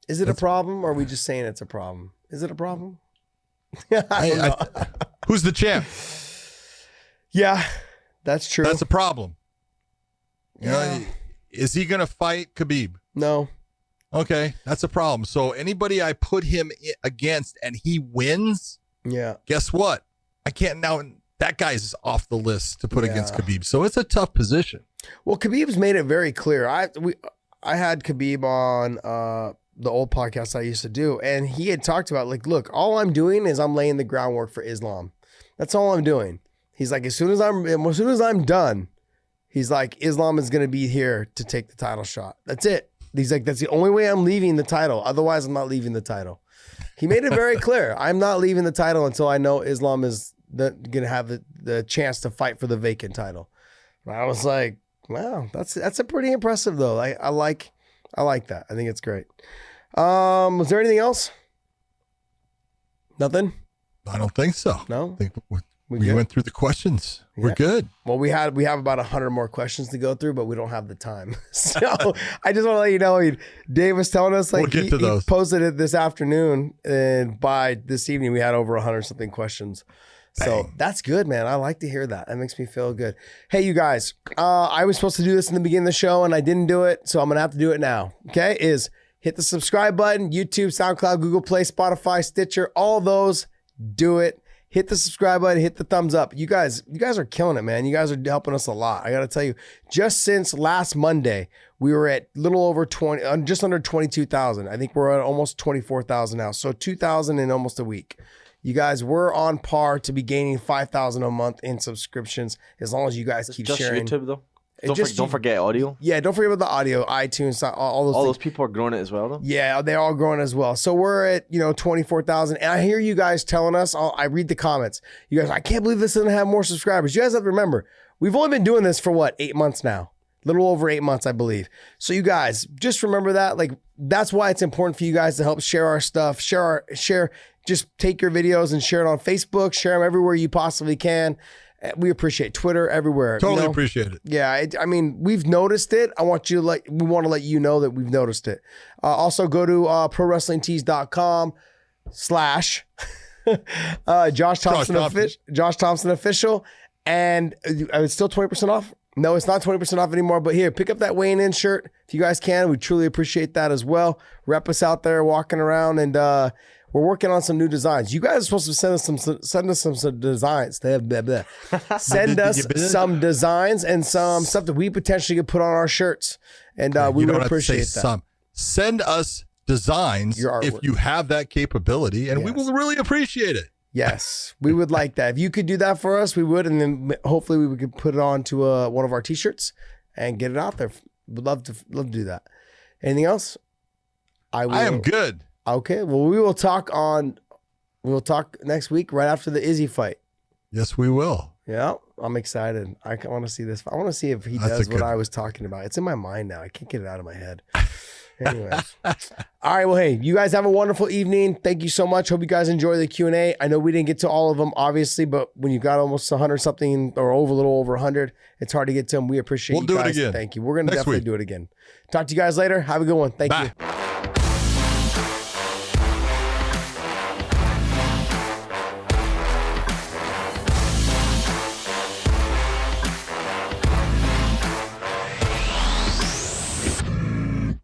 is it a problem or are we just saying it's a problem? Is it a problem? Who's the champ? Yeah. That's true. That's a problem. Is he going to fight Khabib? No. Okay, that's a problem. So anybody I put him against and he wins, guess what? I can't now. That guy's off the list to put against Khabib. So it's a tough position. Well, Khabib's made it very clear. I had Khabib on the old podcast I used to do, and he had talked about like, look, all I'm doing is I'm laying the groundwork for Islam. That's all I'm doing. He's like, as soon as I'm done, he's like, Islam is going to be here to take the title shot. That's it. He's like, that's the only way I'm leaving the title. Otherwise, I'm not leaving the title. He made it very clear. I'm not leaving the title until I know Islam is going to have the chance to fight for the vacant title. And I was like, wow, that's a pretty impressive though. I like that. I think it's great. Was there anything else? Nothing? I don't think so. No? I think we went through the questions. Yeah. We're good. Well, we have about 100 more questions to go through, but we don't have the time. So I just want to let you know, Dave was telling us like he posted it this afternoon, and by this evening we had over 100 something questions. So that's good, man. I like to hear that. That makes me feel good. Hey, you guys, I was supposed to do this in the beginning of the show and I didn't do it, so I'm going to have to do it now. Okay? Is hit the subscribe button, YouTube, SoundCloud, Google Play, Spotify, Stitcher, all those. Do it. Hit the subscribe button, hit the thumbs up. You guys are killing it, man. You guys are helping us a lot. I got to tell you, just since last Monday, we were at little over 20, just under 22,000. I think we're at almost 24,000 now. So 2,000 in almost a week. You guys were on par to be gaining 5,000 a month in subscriptions as long as you guys keep sharing. YouTube though. Don't forget audio. Yeah, don't forget about the audio, iTunes, all those. All those people are growing it as well, though. Yeah, they're all growing as well. So we're at 24,000, and I hear you guys telling us. I read the comments. You guys, I can't believe this doesn't have more subscribers. You guys have to remember, we've only been doing this for what, 8 months now. little over 8 months, I believe. So you guys, just remember that. Like, that's why it's important for you guys to help share our stuff, just take your videos and share it on Facebook, share them everywhere you possibly can. We appreciate Twitter, everywhere. Totally appreciate it. Yeah, I mean, we've noticed it. We want to let you know that we've noticed it. Also, go to prowrestlingtees.com/ Josh Thomson official, and it's still 20% off. No, it's not 20% off anymore, but here, pick up that weighing in shirt if you guys can. We truly appreciate that as well. Rep us out there walking around, and we're working on some new designs. You guys are supposed to send us some designs. Send us some designs and some stuff that we potentially could put on our shirts, and we would appreciate that. Send us designs if you have that capability, and we will really appreciate it. Yes, we would like that. If you could do that for us, we would, and then hopefully we could put it on to one of our t-shirts and get it out there. We'd love to do that. Anything else? I am good. Okay, well, we'll talk next week right after the Izzy fight. Yes, we will. Yeah, I'm excited. I want to see this. I want to see if he does what I was talking about. It's in my mind now. I can't get it out of my head. Anyways. All right, well, hey, you guys have a wonderful evening. Thank you so much. Hope you guys enjoy the Q&A. I know we didn't get to all of them, obviously, but when you got almost 100 something or a little over 100, it's hard to get to them. We appreciate you guys. We'll do it again. Thank you. We're going to definitely do it again. Talk to you guys later. Have a good one. Thank you.